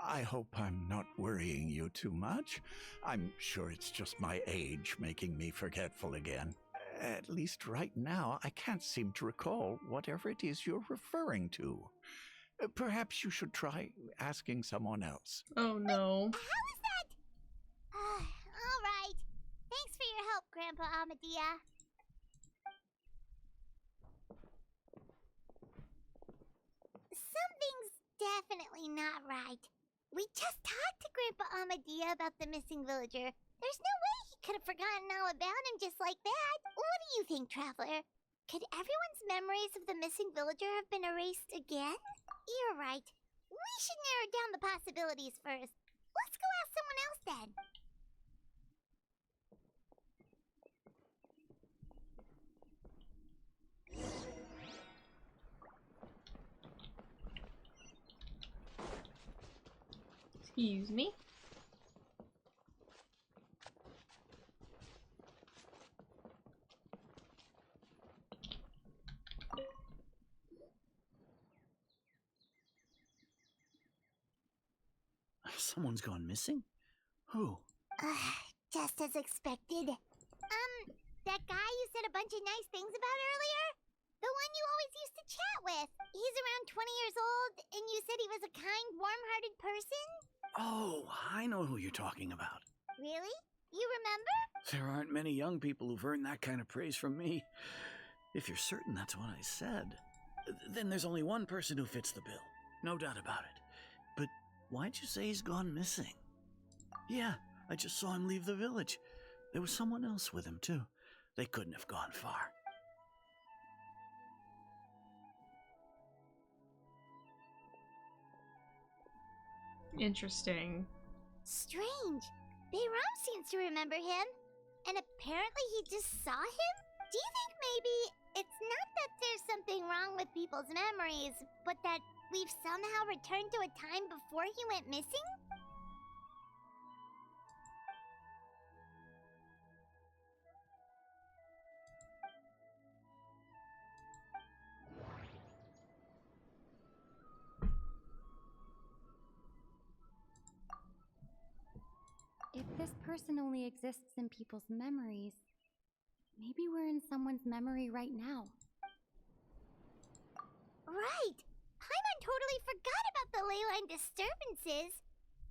I hope I'm not worrying you too much. I'm sure it's just my age making me forgetful again. At least right now, I can't seem to recall whatever it is you're referring to. Perhaps you should try asking someone else. Oh no. How is that? All right. Thanks for your help, Grandpa Amadia. Something's definitely not right. We just talked to Grandpa Amadia about the missing villager. There's no way he could have forgotten all about him just like that. What do you think, Traveler? Could everyone's memories of the missing villager have been erased again? You're right. We should narrow down the possibilities first. Let's go ask someone else then. Excuse me. Someone's gone missing? Who? Just as expected. That guy you said a bunch of nice things about earlier? The one you always used to chat with. He's around 20 years old, and you said he was a kind, warm-hearted person? Oh, I know who you're talking about. Really? You remember? There aren't many young people who've earned that kind of praise from me. If you're certain that's what I said, then there's only one person who fits the bill. No doubt about it. But why'd you say he's gone missing? Yeah, I just saw him leave the village. There was someone else with him, too. They couldn't have gone far. Interesting. Strange. Bayram seems to remember him. And apparently he just saw him? Do you think maybe it's not that there's something wrong with people's memories, but that we've somehow returned to a time before he went missing? If this person only exists in people's memories, maybe we're in someone's memory right now. Right! Paimon totally forgot about the ley line disturbances.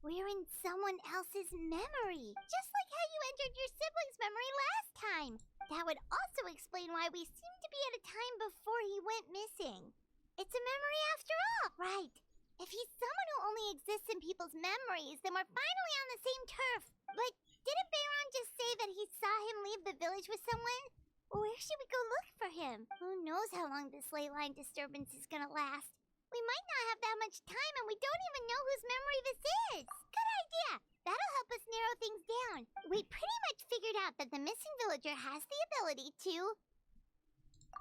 We're in someone else's memory, just like how you entered your sibling's memory last time. That would also explain why we seem to be at a time before he went missing. It's a memory after all, right? If he's someone who only exists in people's memories, then we're finally on the same turf. But didn't Bayron just say that he saw him leave the village with someone? Where should we go look for him? Who knows how long this ley line disturbance is gonna last? We might not have that much time, and we don't even know whose memory this is. Good idea. That'll help us narrow things down. We pretty much figured out that the missing villager has the ability to...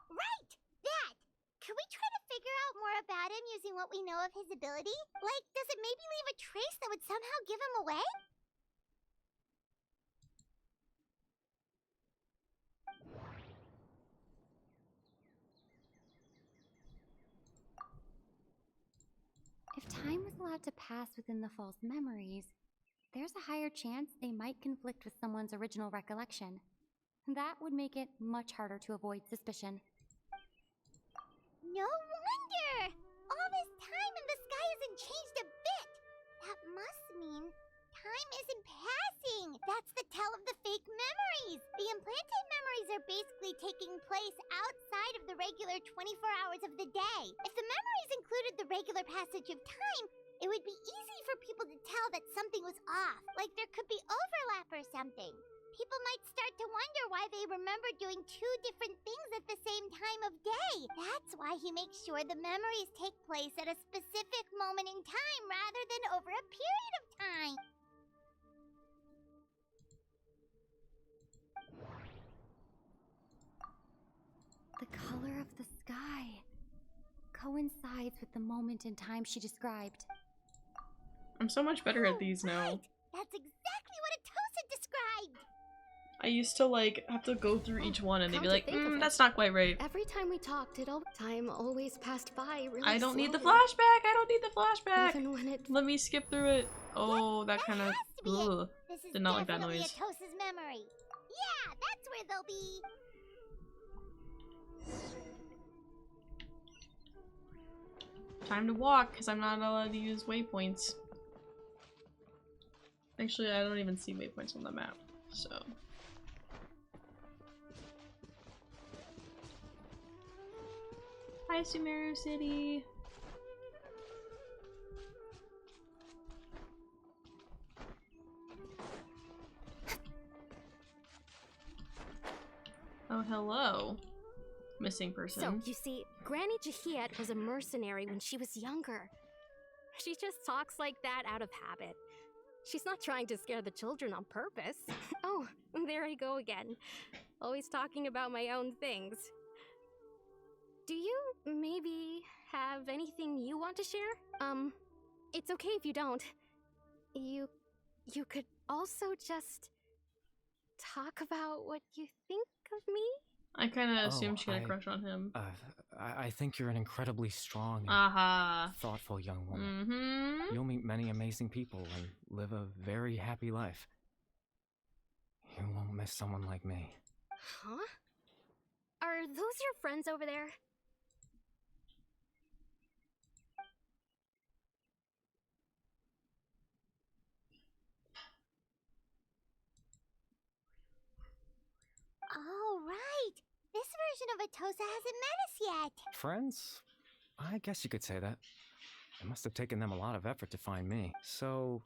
Right! That! Could we try to figure out more about him using what we know of his ability? Like, does it maybe leave a trace that would somehow give him away? If time was allowed to pass within the false memories, there's a higher chance they might conflict with someone's original recollection. That would make it much harder to avoid suspicion. No wonder! All this time and the sky hasn't changed a bit! That must mean time isn't passing! That's the tell of the fake memories! The implanted memories are basically taking place outside of the regular 24 hours of the day. If the memories included the regular passage of time, it would be easy for people to tell that something was off, like there could be overlap or something. People might start to wonder why they remember doing two different things at the same time of day. That's why he makes sure the memories take place at a specific moment in time rather than over a period of time. The color of the sky coincides with the moment in time she described. I'm so much better at these now. That's exactly what Atosa described! I used to like have to go through each one and they'd be Come to like, think of it, that's not quite right. Every time we talked, time always passed by really I don't need the slowly. flashback. I don't need the flashback. Even when it... Let me skip through it. Oh, that kind of. This is Did not like that definitely noise. Atosa's memory. Yeah, that's where they'll be. Time to walk, because I'm not allowed to use waypoints. Actually, I don't even see waypoints on the map, so... Hi, Sumeru City! Oh, hello. Missing person. So, you see, Granny Jahiet was a mercenary when she was younger. She just talks like that out of habit. She's not trying to scare the children on purpose. Oh, there I go again. Always talking about my own things. Do you maybe have anything you want to share? It's okay if you don't. You could also just talk about what you think of me? I kind of Oh, assumed she had a crush on him. I think you're an incredibly strong and Aha. thoughtful young woman. Mm-hmm. You'll meet many amazing people and live a very happy life. You won't miss someone like me. Huh? Are those your friends over there? All right. This version of Atosa hasn't met us yet. Friends? I guess you could say that. It must have taken them a lot of effort to find me, so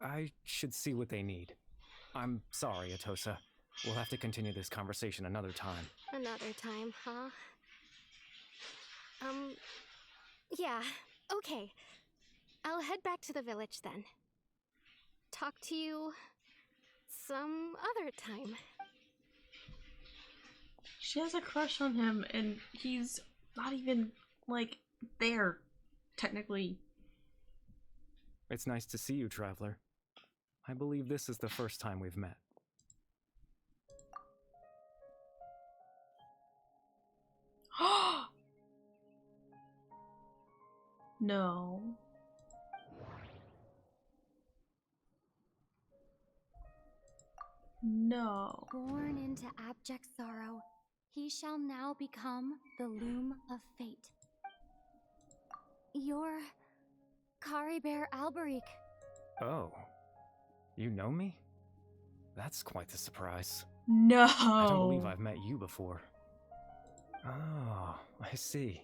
I should see what they need. I'm sorry, Atosa. We'll have to continue this conversation another time. Another time, huh? Yeah, okay. I'll head back to the village then. Talk to you some other time. She has a crush on him, and he's not even, like, there, technically. It's nice to see you, Traveler. I believe this is the first time we've met. No. No. Born into abject sorrow, he shall now become the loom of fate. You're Caribert Alberic. Oh. You know me? That's quite the surprise. No. I don't believe I've met you before. Oh, I see.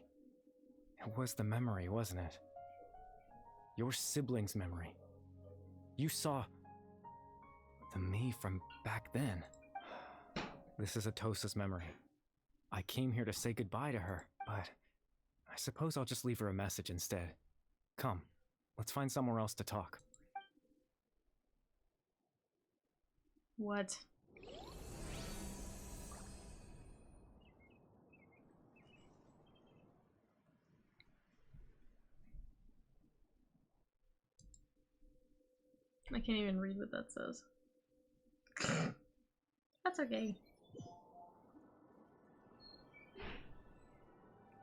It was the memory, wasn't it? Your sibling's memory. You saw the me from back then. This is Atosa's memory. I came here to say goodbye to her, but I suppose I'll just leave her a message instead. Come, let's find somewhere else to talk. What? I can't even read what that says. That's okay.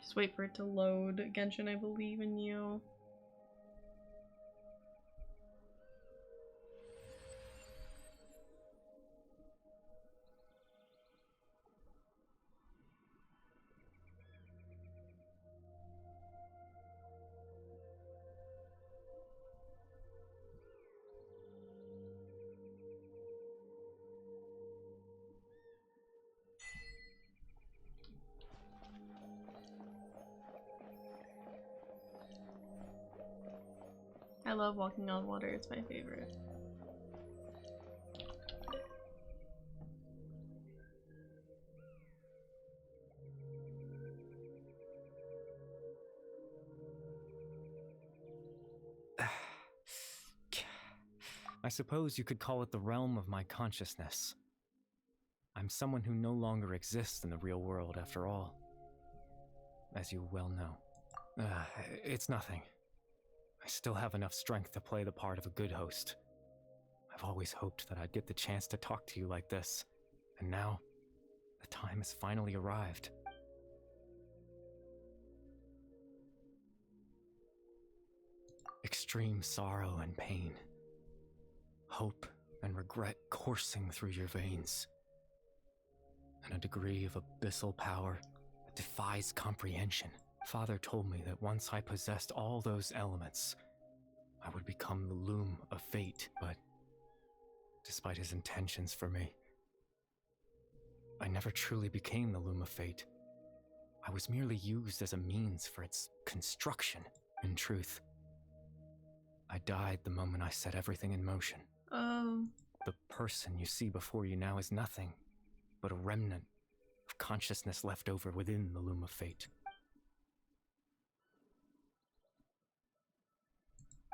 Just wait for it to load. Genshin, I believe in you. I love walking on water, it's my favorite. I suppose you could call it the realm of my consciousness. I'm someone who no longer exists in the real world after all, as you well know. It's nothing. I still have enough strength to play the part of a good host. I've always hoped that I'd get the chance to talk to you like this, and now, the time has finally arrived. Extreme sorrow and pain. Hope and regret coursing through your veins. And a degree of abyssal power defies comprehension. Father told me that once I possessed all those elements, I would become the loom of fate, but despite his intentions for me, I never truly became the loom of fate. I was merely used as a means for its construction. In truth, I died the moment I set everything in motion. The person you see before you now is nothing but a remnant of consciousness left over within the loom of fate.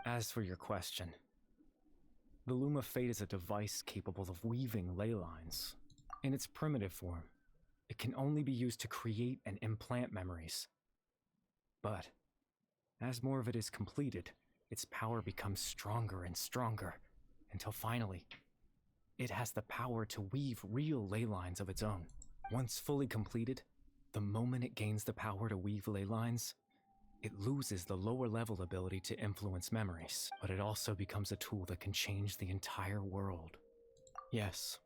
As for your question, the loom of fate is a device capable of weaving ley lines. In its primitive form, it can only be used to create and implant memories. But as more of it is completed, its power becomes stronger and stronger, until finally, it has the power to weave real ley lines of its own. Once fully completed, the moment it gains the power to weave ley lines, it loses the lower level ability to influence memories, but it also becomes a tool that can change the entire world. Yes,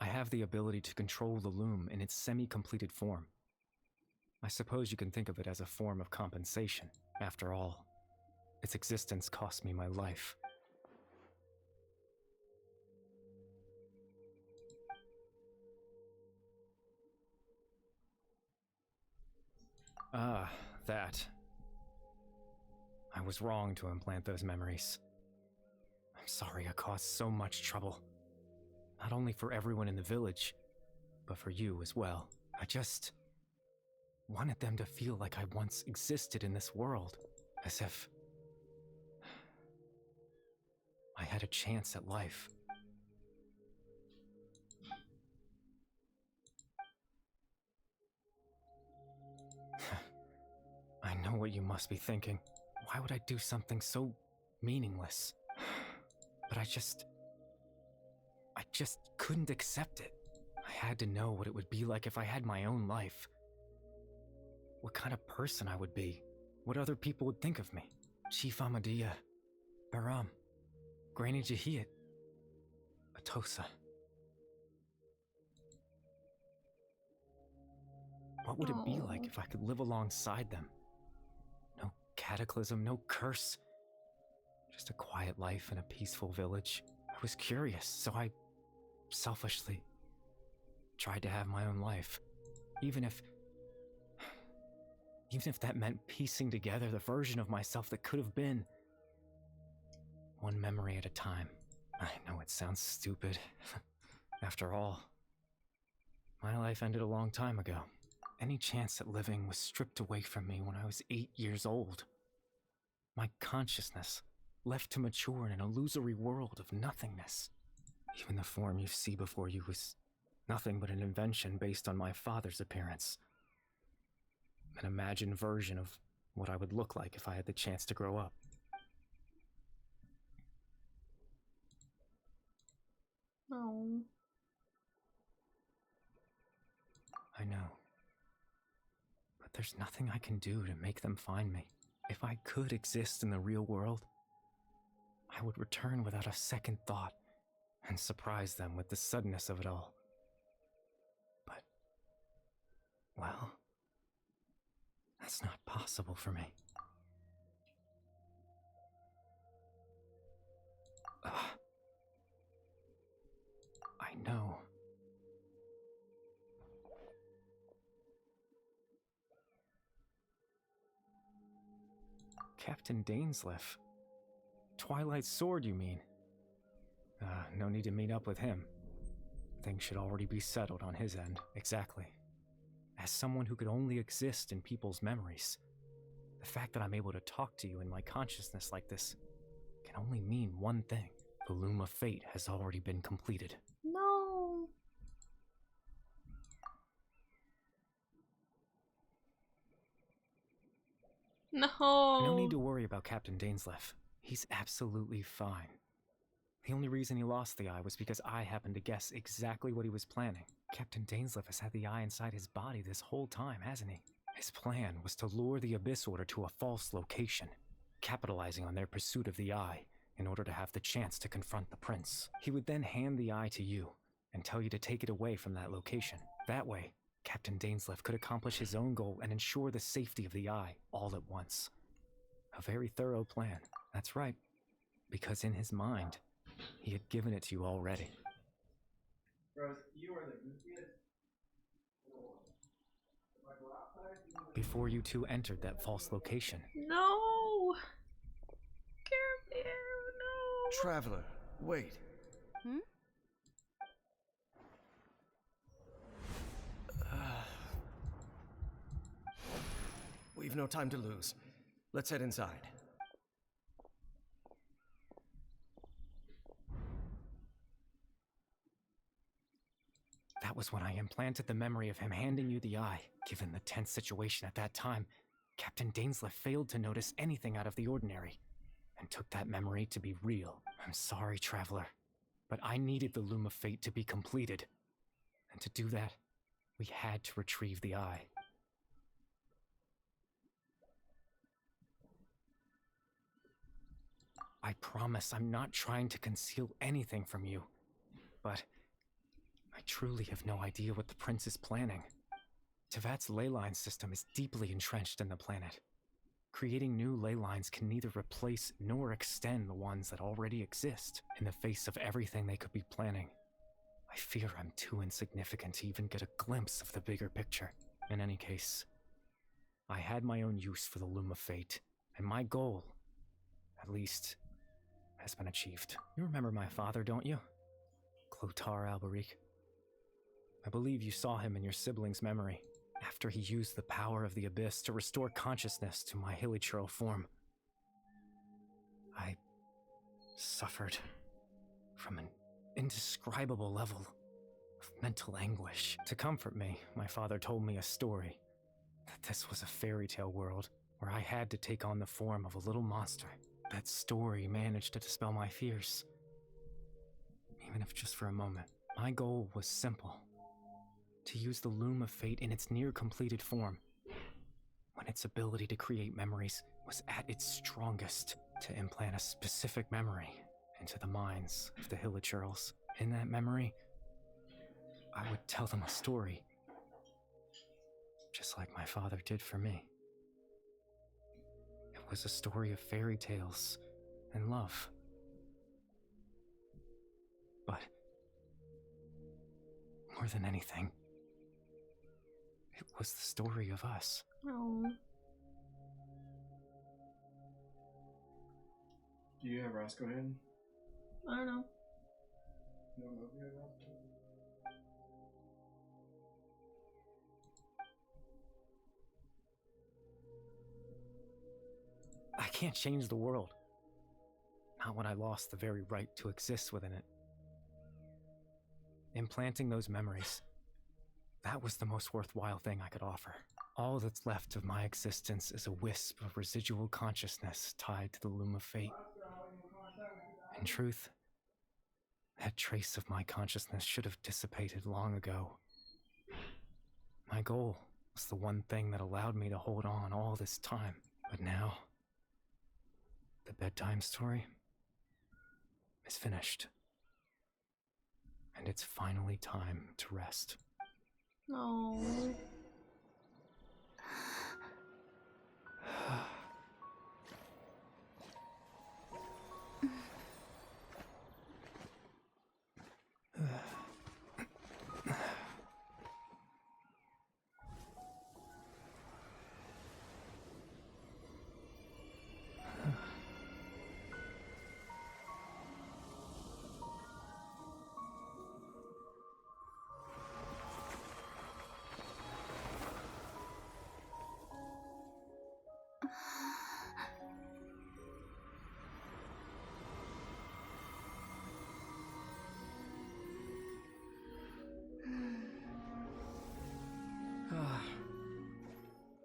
I have the ability to control the loom in its semi-completed form. I suppose you can think of it as a form of compensation. After all, its existence cost me my life. Ah, that. I was wrong to implant those memories. I'm sorry I caused so much trouble. Not only for everyone in the village, but for you as well. I just wanted them to feel like I once existed in this world, as if I had a chance at life. I know what you must be thinking. Why would I do something so meaningless? But I just couldn't accept it. I had to know what it would be like if I had my own life. What kind of person I would be. What other people would think of me. Chief Ahmadiyya, Baram, Granny Jahiyat, Atosa. What would it be like if I could live alongside them? No cataclysm, no curse. Just a quiet life in a peaceful village. I was curious, so I selfishly tried to have my own life. Even if that meant piecing together the version of myself that could have been. One memory at a time. I know it sounds stupid. After all, my life ended a long time ago. Any chance at living was stripped away from me when I was 8 years old. My consciousness left to mature in an illusory world of nothingness. Even the form you see before you was nothing but an invention based on my father's appearance. An imagined version of what I would look like if I had the chance to grow up. No. I know. But there's nothing I can do to make them find me. If I could exist in the real world, I would return without a second thought and surprise them with the suddenness of it all. But, well, that's not possible for me. I know. Captain Dainsleif. Twilight's sword, you mean? No need to meet up with him. Things should already be settled on his end. Exactly. As someone who could only exist in people's memories, the fact that I'm able to talk to you in my consciousness like this can only mean one thing. The loom of fate has already been completed. No. No. No need to worry about Captain Dainsleif. He's absolutely fine. The only reason he lost the eye was because I happened to guess exactly what he was planning. Captain Dainsleif has had the eye inside his body this whole time, hasn't he? His plan was to lure the Abyss Order to a false location, capitalizing on their pursuit of the eye in order to have the chance to confront the prince. He would then hand the eye to you and tell you to take it away from that location. That way, Captain Dainsleif could accomplish his own goal and ensure the safety of the Eye all at once. A very thorough plan, that's right, because in his mind, he had given it to you already. Rose, you are the goofiest. Before you two entered that false location. No! Care Bear, no! Traveler, wait. Hmm? We've no time to lose. Let's head inside. That was when I implanted the memory of him handing you the Eye. Given the tense situation at that time, Captain Dainsleif failed to notice anything out of the ordinary, and took that memory to be real. I'm sorry, Traveler, but I needed the Loom of Fate to be completed. And to do that, we had to retrieve the Eye. I promise I'm not trying to conceal anything from you, but I truly have no idea what the Prince is planning. Tevat's ley line system is deeply entrenched in the planet. Creating new ley lines can neither replace nor extend the ones that already exist. In the face of everything they could be planning, I fear I'm too insignificant to even get a glimpse of the bigger picture. In any case, I had my own use for the Loom of Fate, and my goal, at least, has been achieved. You remember my father, don't you? Clotar Alberic. I believe you saw him in your sibling's memory, after he used the power of the Abyss to restore consciousness to my hilichurl form. I suffered from an indescribable level of mental anguish. To comfort me, my father told me a story, that this was a fairy tale world where I had to take on the form of a little monster. That story managed to dispel my fears, even if just for a moment. My goal was simple: to use the Loom of Fate in its near-completed form, when its ability to create memories was at its strongest, to implant a specific memory into the minds of the hilichurls. In that memory, I would tell them a story, just like my father did for me. It was a story of fairy tales and love. But more than anything, it was the story of us. No. Do you have Roscoe in? I don't know. You don't know if you have Roscoe? I can't change the world. Not when I lost the very right to exist within it. Implanting those memories, that was the most worthwhile thing I could offer. All that's left of my existence is a wisp of residual consciousness tied to the Loom of Fate. In truth, that trace of my consciousness should have dissipated long ago. My goal was the one thing that allowed me to hold on all this time. But now, the bedtime story is finished. And it's finally time to rest. No.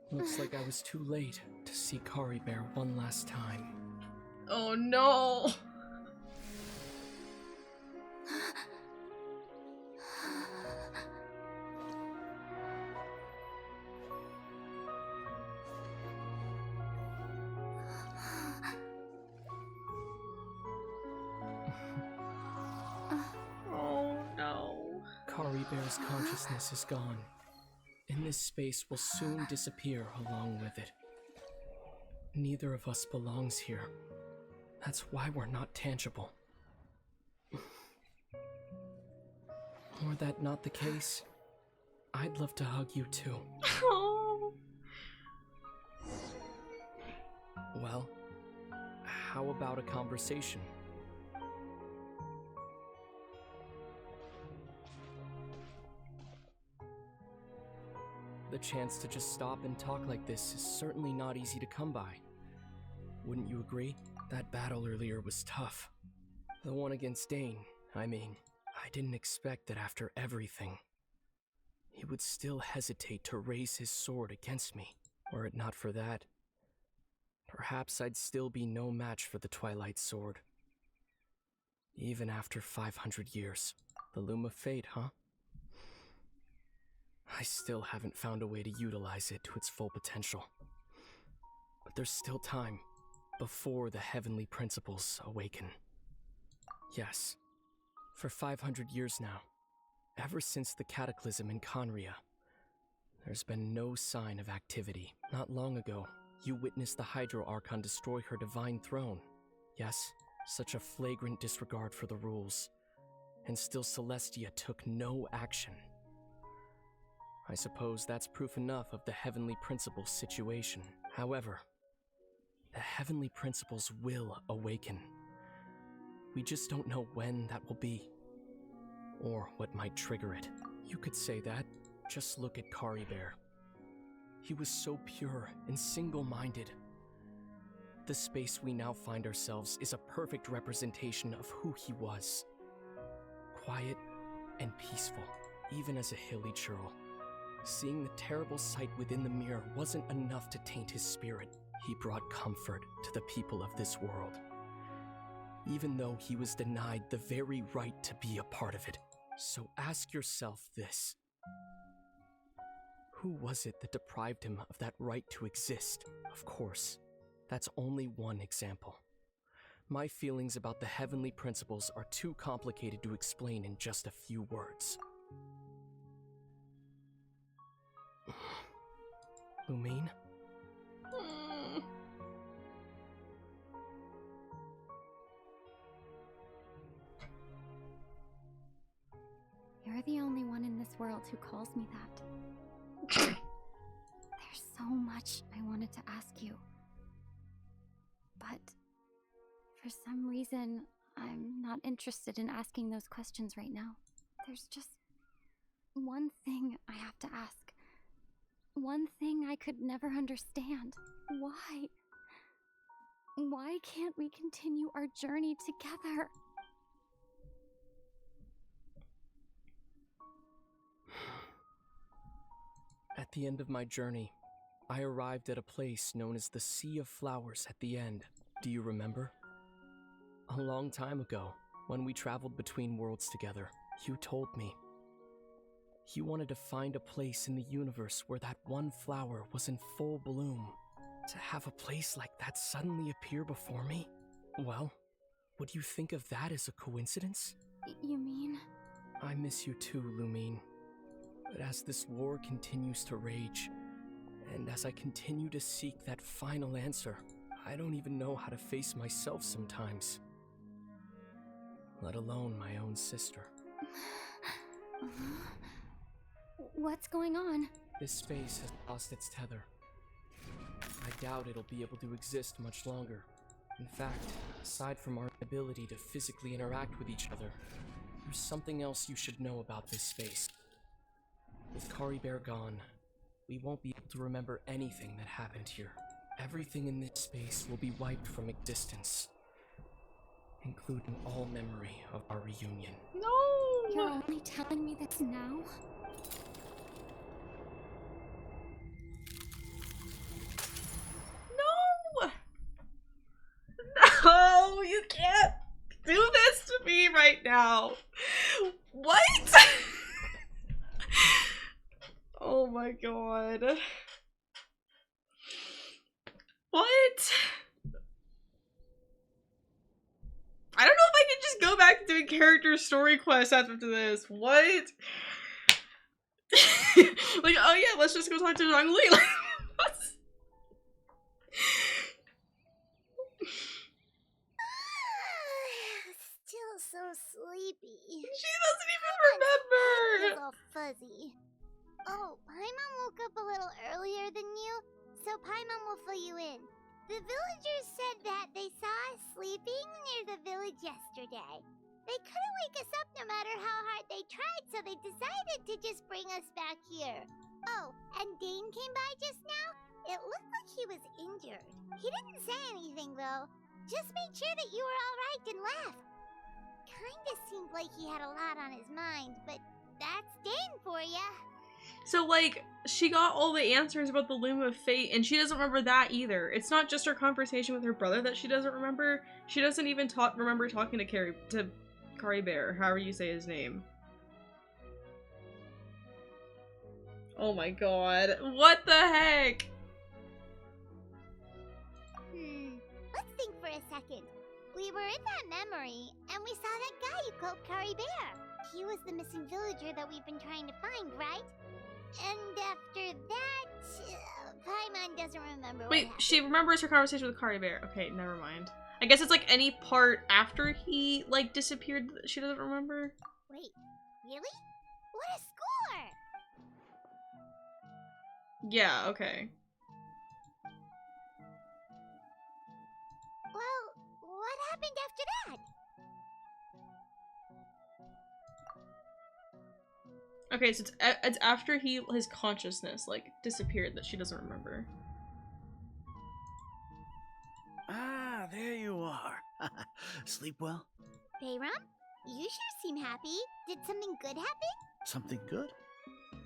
Looks like I was too late to see Kari Bear one last time. Oh no! Oh no. Kari Bear's consciousness is gone. in this space will soon disappear along with it. Neither of us belongs here. That's why we're not tangible. Were that not the case, I'd love to hug you too. Well, how about a conversation? The chance to just stop and talk like this is certainly not easy to come by. Wouldn't you agree? That battle earlier was tough. The one against Dane, I mean. I didn't expect that after everything, he would still hesitate to raise his sword against me. Were it not for that, perhaps I'd still be no match for the Twilight Sword. Even after 500 years. The Loom of Fate, huh? I still haven't found a way to utilize it to its full potential. But there's still time before the heavenly principles awaken. Yes, for 500 years now, ever since the cataclysm in Conria, there's been no sign of activity. Not long ago, you witnessed the Hydro Archon destroy her divine throne. Yes, such a flagrant disregard for the rules. And still Celestia took no action. I suppose that's proof enough of the Heavenly Principles situation. However, the Heavenly Principles will awaken. We just don't know when that will be, or what might trigger it. You could say that. Just look at Caribert. He was so pure and single-minded. The space we now find ourselves is a perfect representation of who he was. Quiet and peaceful, even as a hilly churl. Seeing the terrible sight within the mirror wasn't enough to taint his spirit. He brought comfort to the people of this world, even though he was denied the very right to be a part of it. So ask yourself this. Who was it that deprived him of that right to exist? Of course, that's only one example. My feelings about the Heavenly Principles are too complicated to explain in just a few words. Lumine? You're the only one in this world who calls me that. There's so much I wanted to ask you. But for some reason, I'm not interested in asking those questions right now. There's just one thing I have to ask. One thing I could never understand. Why? Why can't we continue our journey together? At the end of my journey, I arrived at a place known as the Sea of Flowers at the end. Do you remember? A long time ago, when we traveled between worlds together, you told me you wanted to find a place in the universe where that one flower was in full bloom. To have a place like that suddenly appear before me? Well, would you think of that as a coincidence? You mean? I miss you too, Lumine. But as this war continues to rage, and as I continue to seek that final answer, I don't even know how to face myself sometimes. Let alone my own sister. What's going on? This space has lost its tether. I doubt it'll be able to exist much longer. In fact, aside from our ability to physically interact with each other, there's something else you should know about this space. With Caribert gone, we won't be able to remember anything that happened here. Everything in this space will be wiped from existence, including all memory of our reunion. No! You're only telling me this now? No! No, you can't do this to me right now. What? Oh my god. What? I don't know if I can just go back to doing character story quests after this. What? Like, oh yeah, let's just go talk to Zhongli. Like, what's... Still so sleepy. She doesn't even Feels remember. all fuzzy. Oh, Paimon woke up a little earlier than you, so Paimon will fill you in. The villagers said that they saw us sleeping near the village yesterday. They couldn't wake us up no matter how hard they tried, so they decided to just bring us back here. Oh, and Dane came by just now. It looked like he was injured. He didn't say anything, though. Just made sure that you were all right and left. Kinda seemed like he had a lot on his mind, but that's Dane for ya. So, like, she got all the answers about the Loom of Fate, and she doesn't remember that either. It's not just her conversation with her brother that she doesn't remember. She doesn't even remember talking to Kari Bear, however you say his name. Oh my god. What the heck? Let's think for a second. We were in that memory, and we saw that guy you called Kari Bear. He was the missing villager that we've been trying to find, right? And after that, Paimon doesn't remember what Wait, happened. she remembers her conversation with Kari Bear. Okay, never mind. I guess it's like any part after he, like, disappeared that she doesn't remember. Wait, really? What a score! Yeah, okay. Well, what happened after that? Okay, so it's after his consciousness, like, disappeared that she doesn't remember. Ah, there you are. Sleep well? Bayram, you sure seem happy. Did something good happen? Something good?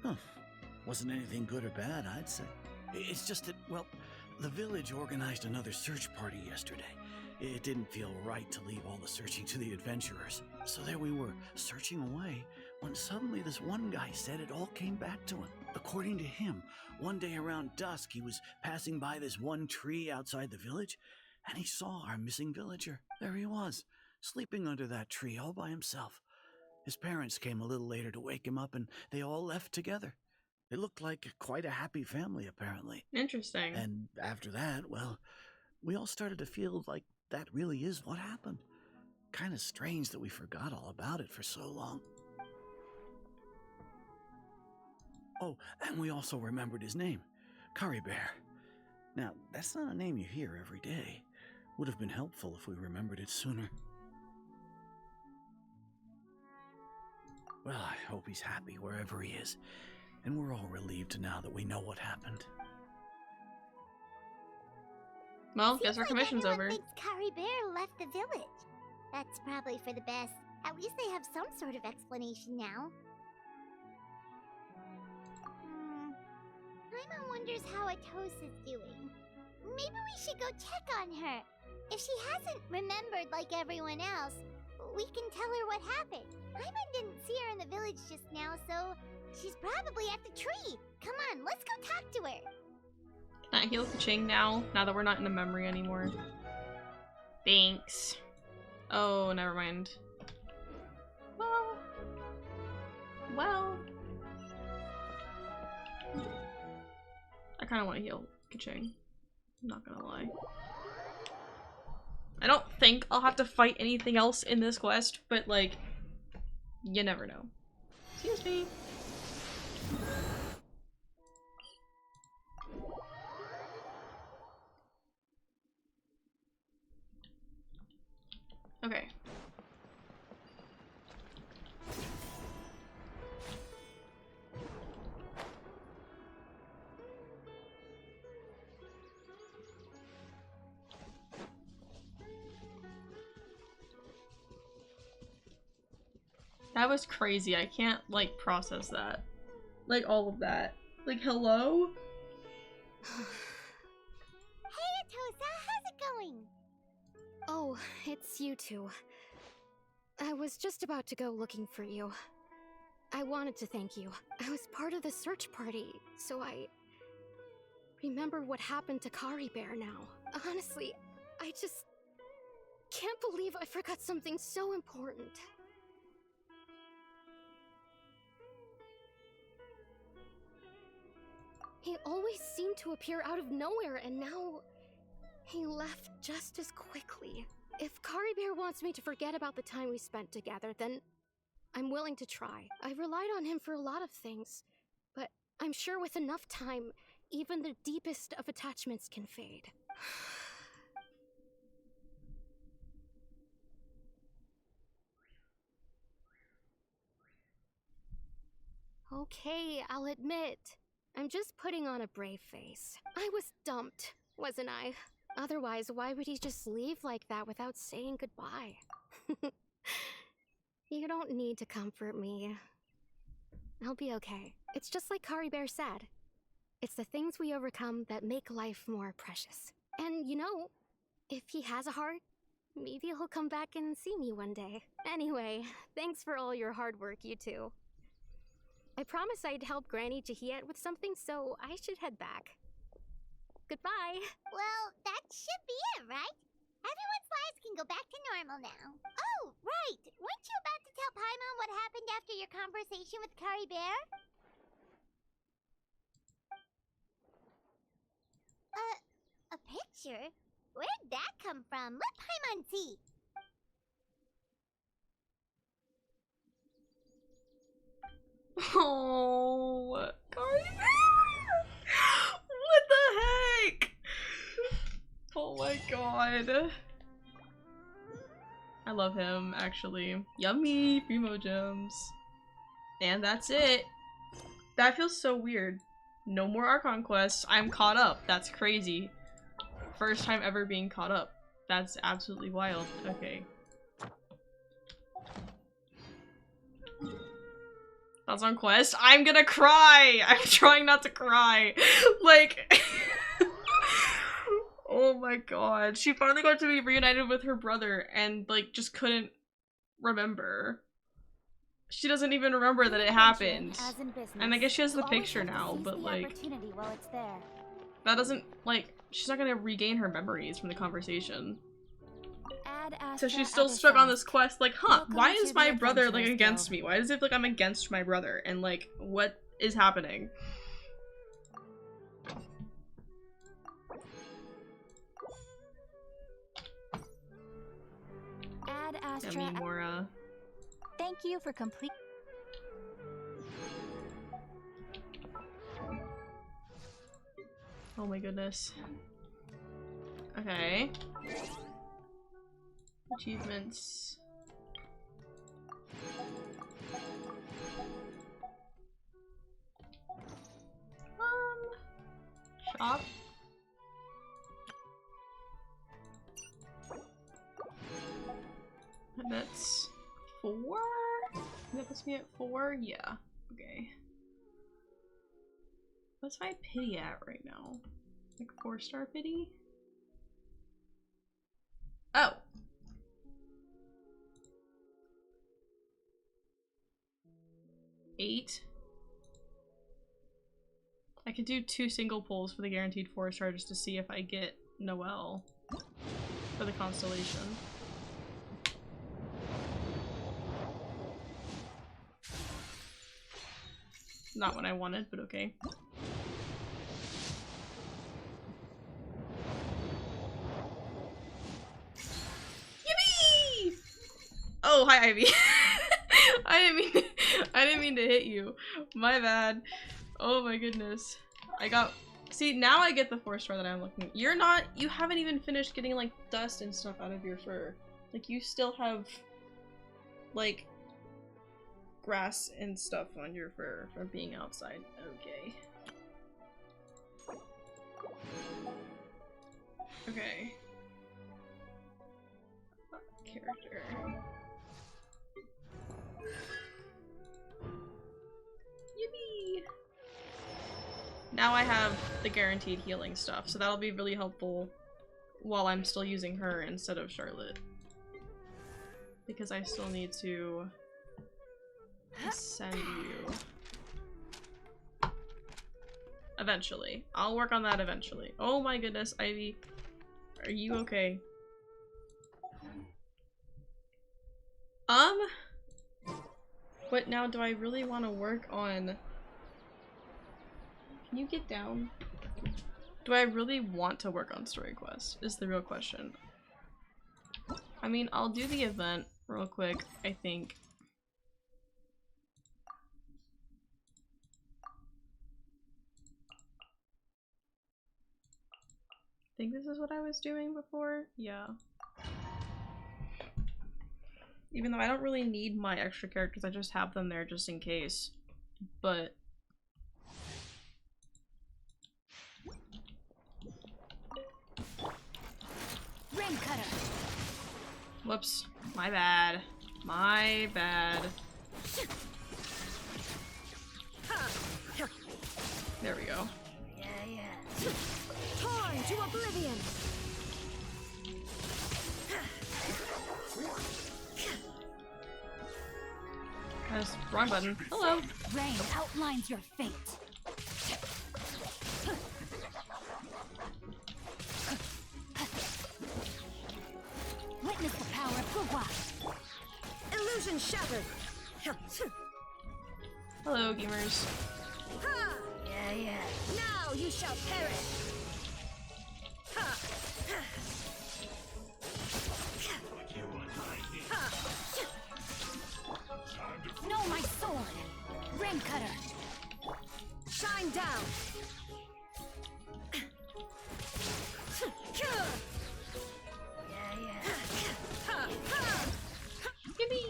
Huh. Wasn't anything good or bad, I'd say. It's just that, well, the village organized another search party yesterday. It didn't feel right to leave all the searching to the adventurers. So there we were, searching away, when suddenly this one guy said it all came back to him. According to him, one day around dusk, he was passing by this one tree outside the village, and he saw our missing villager. There he was, sleeping under that tree all by himself. His parents came a little later to wake him up, and they all left together. They looked like quite a happy family, apparently. Interesting. And after that, well, we all started to feel like that really is what happened. Kind of strange that we forgot all about it for so long. Oh, and we also remembered his name, Kari Bear. Now, that's not a name you hear every day. Would have been helpful if we remembered it sooner. Well, I hope he's happy wherever he is, and we're all relieved now that we know what happened. Well, guess our commission's over. Thinks Kari Bear left the village. That's probably for the best. At least they have some sort of explanation now. Paimon wonders how Atos is doing. Maybe we should go check on her. If she hasn't remembered like everyone else, we can tell her what happened. Paimon didn't see her in the village just now, so she's probably at the tree. Come on, let's go talk to her. Can I heal Ching now that we're not in the memory anymore? Thanks. Oh, never mind. Well. I kind of want to heal Kaching. I'm not gonna lie. I don't think I'll have to fight anything else in this quest, but like, you never know. Excuse me. Okay. That was crazy. I can't, like, process that. Like, all of that. Like, hello? Hey, Atosa, how's it going? Oh, it's you two. I was just about to go looking for you. I wanted to thank you. I was part of the search party, so I remember what happened to Kari Bear now. Honestly, I just can't believe I forgot something so important. always seemed to appear out of nowhere, and now he left just as quickly. If Kari Bear wants me to forget about the time we spent together, then I'm willing to try. I relied on him for a lot of things, but I'm sure with enough time, even the deepest of attachments can fade. Okay, I'll admit. I'm just putting on a brave face. I was dumped, wasn't I? Otherwise, why would he just leave like that without saying goodbye? You don't need to comfort me. I'll be okay. It's just like Kari Bear said. It's the things we overcome that make life more precious. And you know, if he has a heart, maybe he'll come back and see me one day. Anyway, thanks for all your hard work, you two. I promised I'd help Granny Jahiet with something, so I should head back. Goodbye. Well, that should be it, right? Everyone's lives can go back to normal now. Oh, right. Weren't you about to tell Paimon what happened after your conversation with Kari Bear? A picture? Where'd that come from? Let Paimon see. Oh, Kari Bear! What the heck? Oh my god. I love him, actually. Yummy! Primo gems. And that's it. That feels so weird. No more Archon Quests. I'm caught up. That's crazy. First time ever being caught up. That's absolutely wild. Okay. That's on quest. I'm gonna cry! I'm trying not to cry. Like... Oh my god. She finally got to be reunited with her brother and, like, just couldn't remember. She doesn't even remember that it happened. And I guess she has the picture now, but, like... That doesn't, like... She's not gonna regain her memories from the conversation. So she's still stuck on this quest, like, huh, why is my brother, like, against me? Why does it feel like I'm against my brother? And, like, what is happening? Yummy, Mora. Thank you for complete. Oh my goodness. Okay. Achievements. Shop. That's 4? That puts me at 4? Yeah. Okay. What's my pity at right now? Like 4-star pity? Oh! Eight. I could do 2 single pulls for the guaranteed 4-star just to see if I get Noelle for the constellation. Not what I wanted, but okay. Yippee! Oh, hi, Ivy. I didn't mean to hit you. My bad. Oh my goodness. I got... See, now I get the 4-star that I'm looking at. You haven't even finished getting, like, dust and stuff out of your fur. Like, you still have, like, grass and stuff on your fur from being outside. Okay. Okay. Character. Yippee! Now I have the guaranteed healing stuff, so that'll be really helpful while I'm still using her instead of Charlotte. Because I still need to send you. Eventually. I'll work on that eventually. Oh my goodness, Ivy. Are you okay? But now do I really want to work on Can you get down? Do I really want to work on story quests? Is the real question. I mean, I'll do the event real quick, I think. I think this is what I was doing before? Yeah. Even though I don't really need my extra characters, I just have them there just in case. But Rain cutter. whoops. My bad. My bad. There we go. Torn to oblivion. That's wrong button. Hello. Rain outlines your fate. Witness the power of Gugwa. Illusion shattered. Hello, gamers. Now you shall perish. Know my sword. Rain cutter. Shine down. Gimme.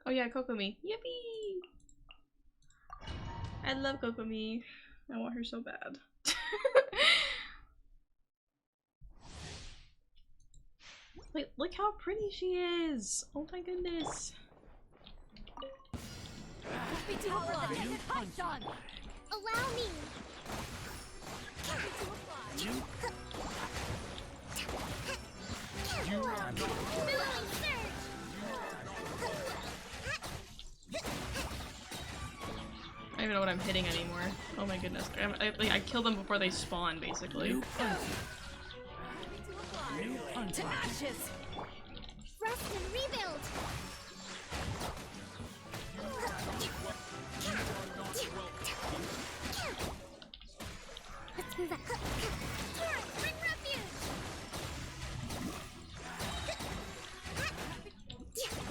Oh yeah, Kokomi. Yippee! I love Kokomi. I want her so bad. Wait, look how pretty she is! Oh my goodness. Allow me. I don't even know what I'm hitting anymore. Oh my goodness. I kill them before they spawn, basically. To ashes. Rest and rebuild. Let's move up. Torrent, bring refuge.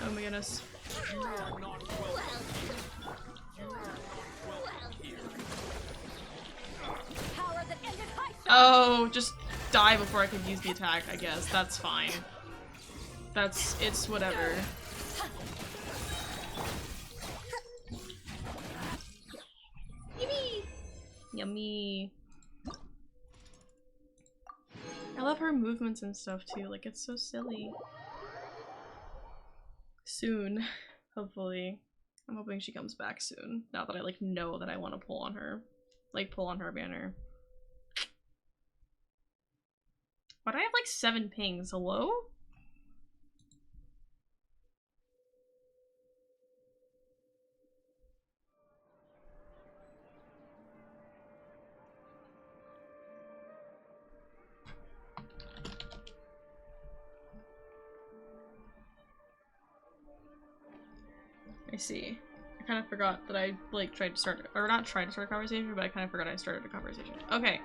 Oh my goodness. Power that ended high. Oh, just die before I could use the attack, I guess. That's fine. It's whatever. Yummy! Yummy. I love her movements and stuff too, like it's so silly. Soon, hopefully. I'm hoping she comes back soon, now that I like know that I want to pull on her. Like pull on her banner. But I have like 7 pings, hello? I see. I kind of forgot that I like tried to start, or not tried to start a conversation, but I kind of forgot I started a conversation. Okay.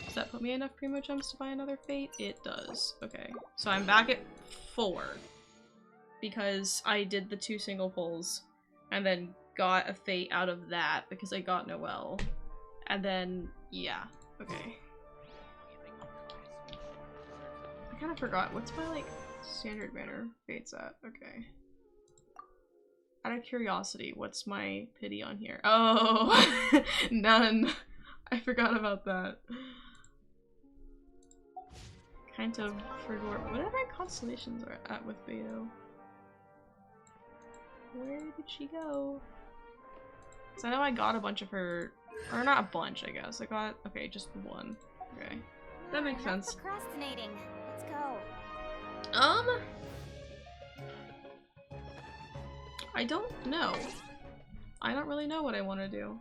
Does that put me enough primo jumps to buy another fate? It does. Okay. So I'm back at 4. Because I did the 2 single pulls, and then got a fate out of that because I got Noelle. And then, yeah. Okay. I kind of forgot. What's my, like, standard banner fates at? Okay. Out of curiosity, what's my pity on here? Oh! None! I forgot about that. Kind of forgot. What are my constellations are at with Beto? Where did she go? So I know I got a bunch of her, or not a bunch, I guess. I got, okay, just 1. Okay. That makes sense. Procrastinating. Let's go. I don't know. I don't really know what I want to do.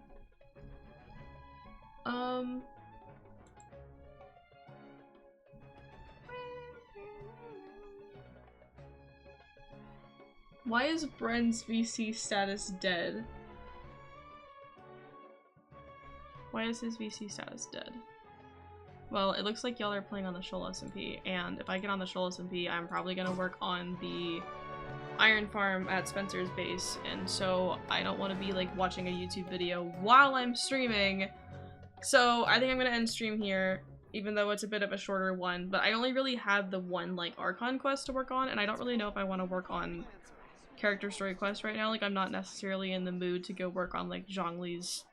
Why is Bren's VC status dead? Why is his VC status dead? Well, it looks like y'all are playing on the Shoal SMP, and if I get on the Shoal SMP, I'm probably gonna work on the iron farm at Spencer's base, and so I don't want to be like watching a YouTube video while I'm streaming. So I think I'm gonna end stream here, even though it's a bit of a shorter one, but I only really had the one like Archon quest to work on, and I don't really know if I want to work on character story quests right now. Like, I'm not necessarily in the mood to go work on like Zhongli's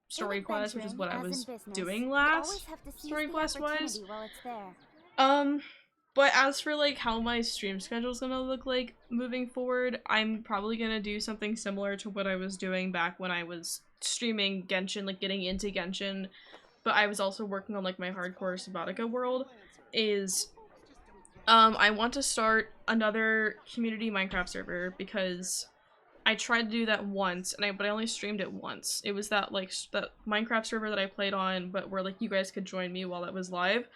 story quest, which is what I was doing last story quest wise. But as for like how my stream schedule is gonna look like moving forward, I'm probably gonna do something similar to what I was doing back when I was streaming Genshin, like getting into Genshin, but I was also working on like my hardcore Subnautica world. I want to start another community Minecraft server because I tried to do that once, but I only streamed it once. It was that like that Minecraft server that I played on, but where like you guys could join me while it was live.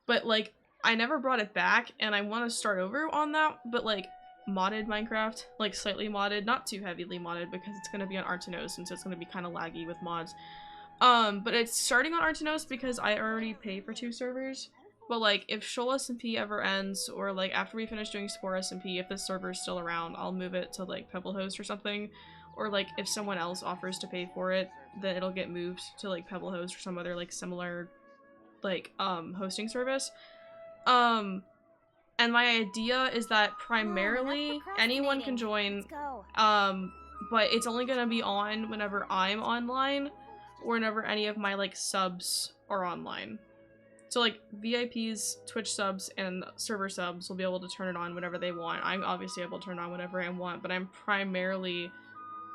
But like I never brought it back, and I want to start over on that, but like modded Minecraft, like slightly modded, not too heavily modded because it's gonna be on Archon, so it's gonna be kind of laggy with mods. But it's starting on Archon because I already pay for 2 servers. But like if Shoal SMP ever ends, or like after we finish doing Spore SMP, if this server is still around, I'll move it to like Pebblehost or something. Or like if someone else offers to pay for it, then it'll get moved to like Pebblehost or some other like similar like hosting service. And my idea is that primarily anyone can join, but it's only gonna be on whenever I'm online or whenever any of my like subs are online. So like VIPs, Twitch subs, and server subs will be able to turn it on whenever they want. I'm obviously able to turn it on whenever I want, but I'm primarily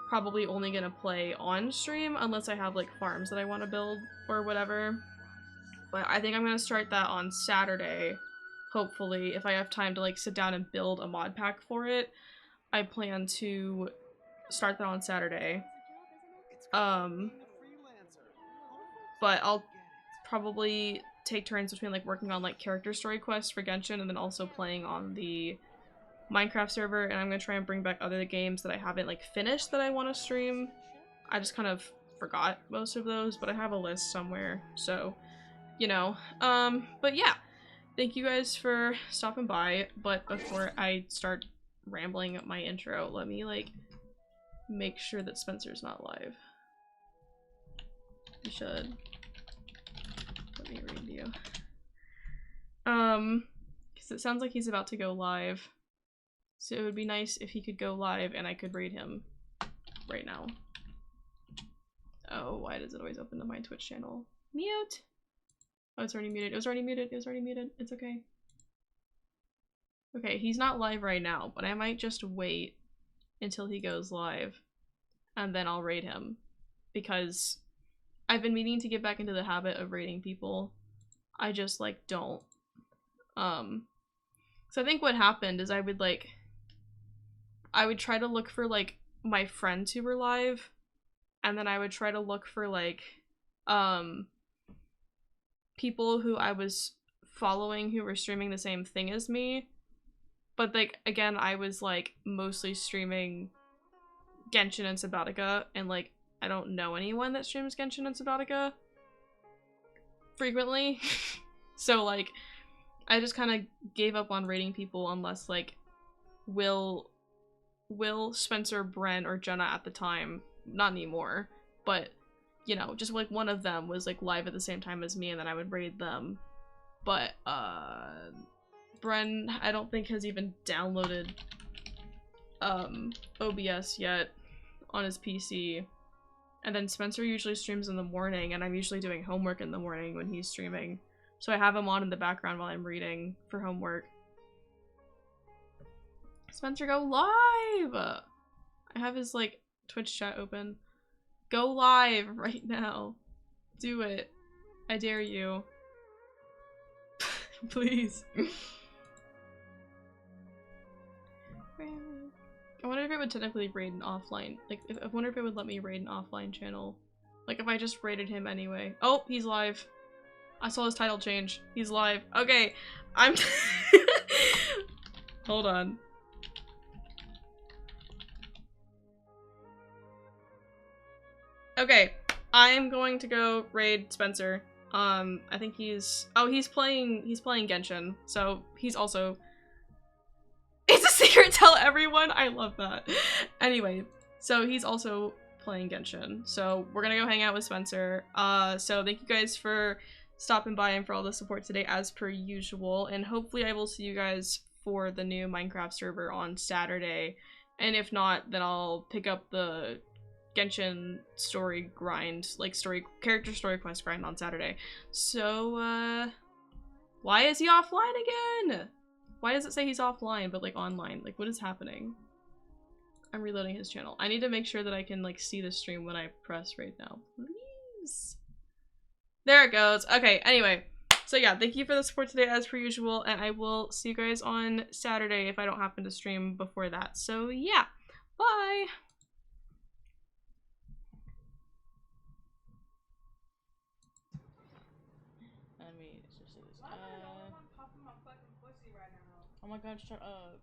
probably only gonna play on stream unless I have like farms that I want to build or whatever. But I think I'm gonna start that on Saturday, hopefully, if I have time to like sit down and build a mod pack for it. I plan to start that on Saturday. But I'll probably take turns between like working on like character story quests for Genshin and then also playing on the Minecraft server, and I'm gonna try and bring back other games that I haven't like finished that I want to stream. I just kind of forgot most of those, but I have a list somewhere, so you know. But yeah, thank you guys for stopping by. But before I start rambling my intro, let me like make sure that Spencer's not live. You should. Let me read you. Because it sounds like he's about to go live. So it would be nice if he could go live and I could raid him right now. Oh, why does it always open to my Twitch channel? Mute! Oh, it's already muted. It was already muted. It was already muted. It's okay. Okay, he's not live right now, but I might just wait until he goes live and then I'll raid him, because I've been meaning to get back into the habit of raiding people. I just like don't. So I think what happened is I would try to look for like my friends who were live, and then I would try to look for like people who I was following who were streaming the same thing as me. But like again, I was like mostly streaming Genshin and Subnautica, and like I don't know anyone that streams Genshin and Subnautica frequently. So like I just kind of gave up on raiding people unless like Will, Spencer, Bren, or Jenna at the time, not anymore, but you know, just like one of them was like live at the same time as me, and then I would raid them. But Bren, I don't think has even downloaded OBS yet on his PC. And then Spencer usually streams in the morning, and I'm usually doing homework in the morning when he's streaming. So I have him on in the background while I'm reading for homework. Spencer, go live! I have his like Twitch chat open. Go live right now. Do it. I dare you. Please. I wonder if it would technically raid an offline. Like, I wonder if it would let me raid an offline channel. Like, if I just raided him anyway. Oh, he's live. I saw his title change. He's live. Okay, I'm. Hold on. Okay, I'm going to go raid Spencer. I think he's playing Genshin, so he's also it's a secret, tell everyone. I love that. Anyway, so he's also playing Genshin. So we're gonna go hang out with Spencer. So thank you guys for stopping by and for all the support today as per usual. And hopefully I will see you guys for the new Minecraft server on Saturday. And if not, then I'll pick up the Genshin story grind, like character story quest grind on Saturday. So why is he offline again? Why does it say he's offline but like online? Like what is happening? I'm reloading his channel. I need to make sure that I can like see the stream when I press right now. Please. There it goes. Okay, anyway. So yeah, thank you for the support today as per usual, and I will see you guys on Saturday if I don't happen to stream before that. So yeah, bye! Let me just say this. Oh my god, shut up.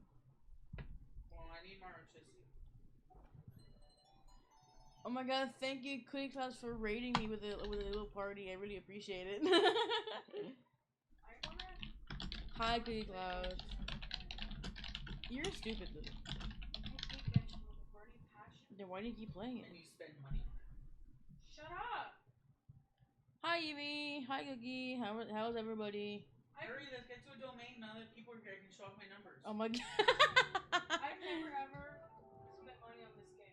Well, I need more electricity. Oh my god, thank you, Queen Claus, for raiding me with a little party. I really appreciate it. Hi, Queen Claus. You're stupid, little. Then why do you keep playing it? And you spend money. Shut up! Hi, Evie. Hi, Cookie. How's everybody? Hurry, let's get to a domain now that people are here. I can show off my numbers. Oh my god. I've never ever spent money on this game.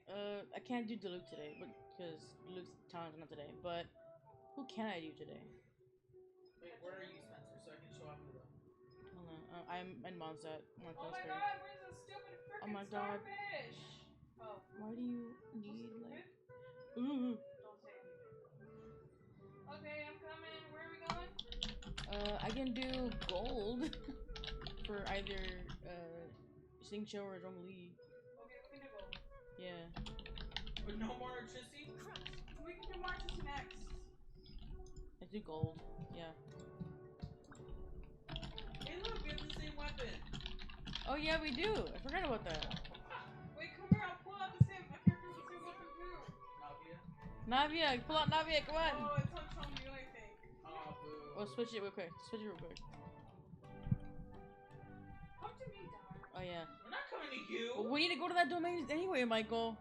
I can't do Deluxe today, but because Deluxe talent's not today. But who can I do today? Wait, where are you, Spencer? So I can show off to them. Hold on. I'm in Mondstadt. Oh my god, where's the stupid freaking starfish? Oh. Why do you need like? Ooh. Don't say anything. Okay, I'm coming. Where are we going? I can do gold for either Xingqiu or Zhongli. Okay, we can do gold. Yeah. But no more electricity? We can do more electricity next. Let's do gold. Yeah. Hey look, we have the same weapon. Oh yeah, we do. I forgot about that. Wait, come here. I'll pull out the same character with the same weapon too. Navia, pull out Navia. Come on. Oh, it's on Chongyu, I think. Oh, boo. Well, switch it real quick. Switch it real quick. Come to me, Dad. Oh yeah. We're not coming to you. Well, we need to go to that domain anyway, Michael.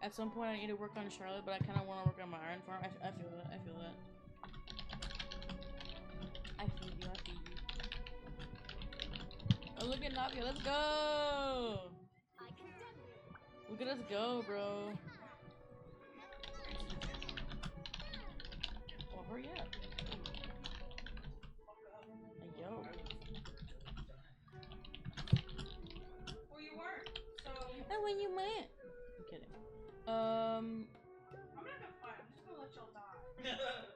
At some point, I need to work on Charlotte, but I kind of want to work on my iron farm. I feel that. I feel that. I feel you. I feel you. Oh, look at Navia. Let's go. Look at us go, bro. Well, hurry up. Yo. Well, you weren't. So. And when you went. I'm kidding. I'm not gonna fight. I'm just gonna let y'all die.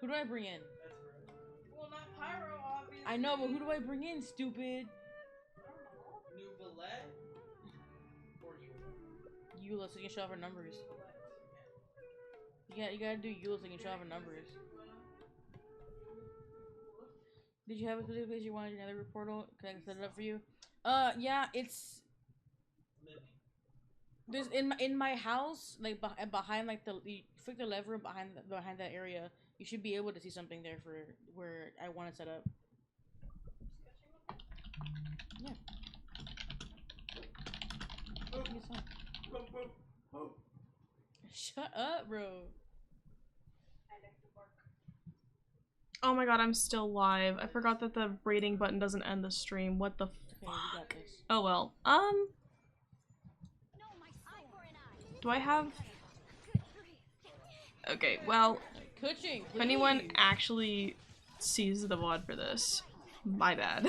Who do I bring in? That's rude. Well, not Pyro, obviously. I know, but who do I bring in, stupid? I don't know. New Valette? Or Eula, so you can show off her numbers. You gotta do Eula so you can show off her numbers. Did you have a specific place you wanted your nether portal? Can I set it up for you? Yeah, it's there's in my house, like behind like you flick the lever behind that area, you should be able to see something there for where I want to set up. Yeah. Shut up, bro. Oh my god, I'm still live. I forgot that the rating button doesn't end the stream. What the fuck? Oh well. Do I have... Okay, well, if anyone actually sees the VOD for this, my bad.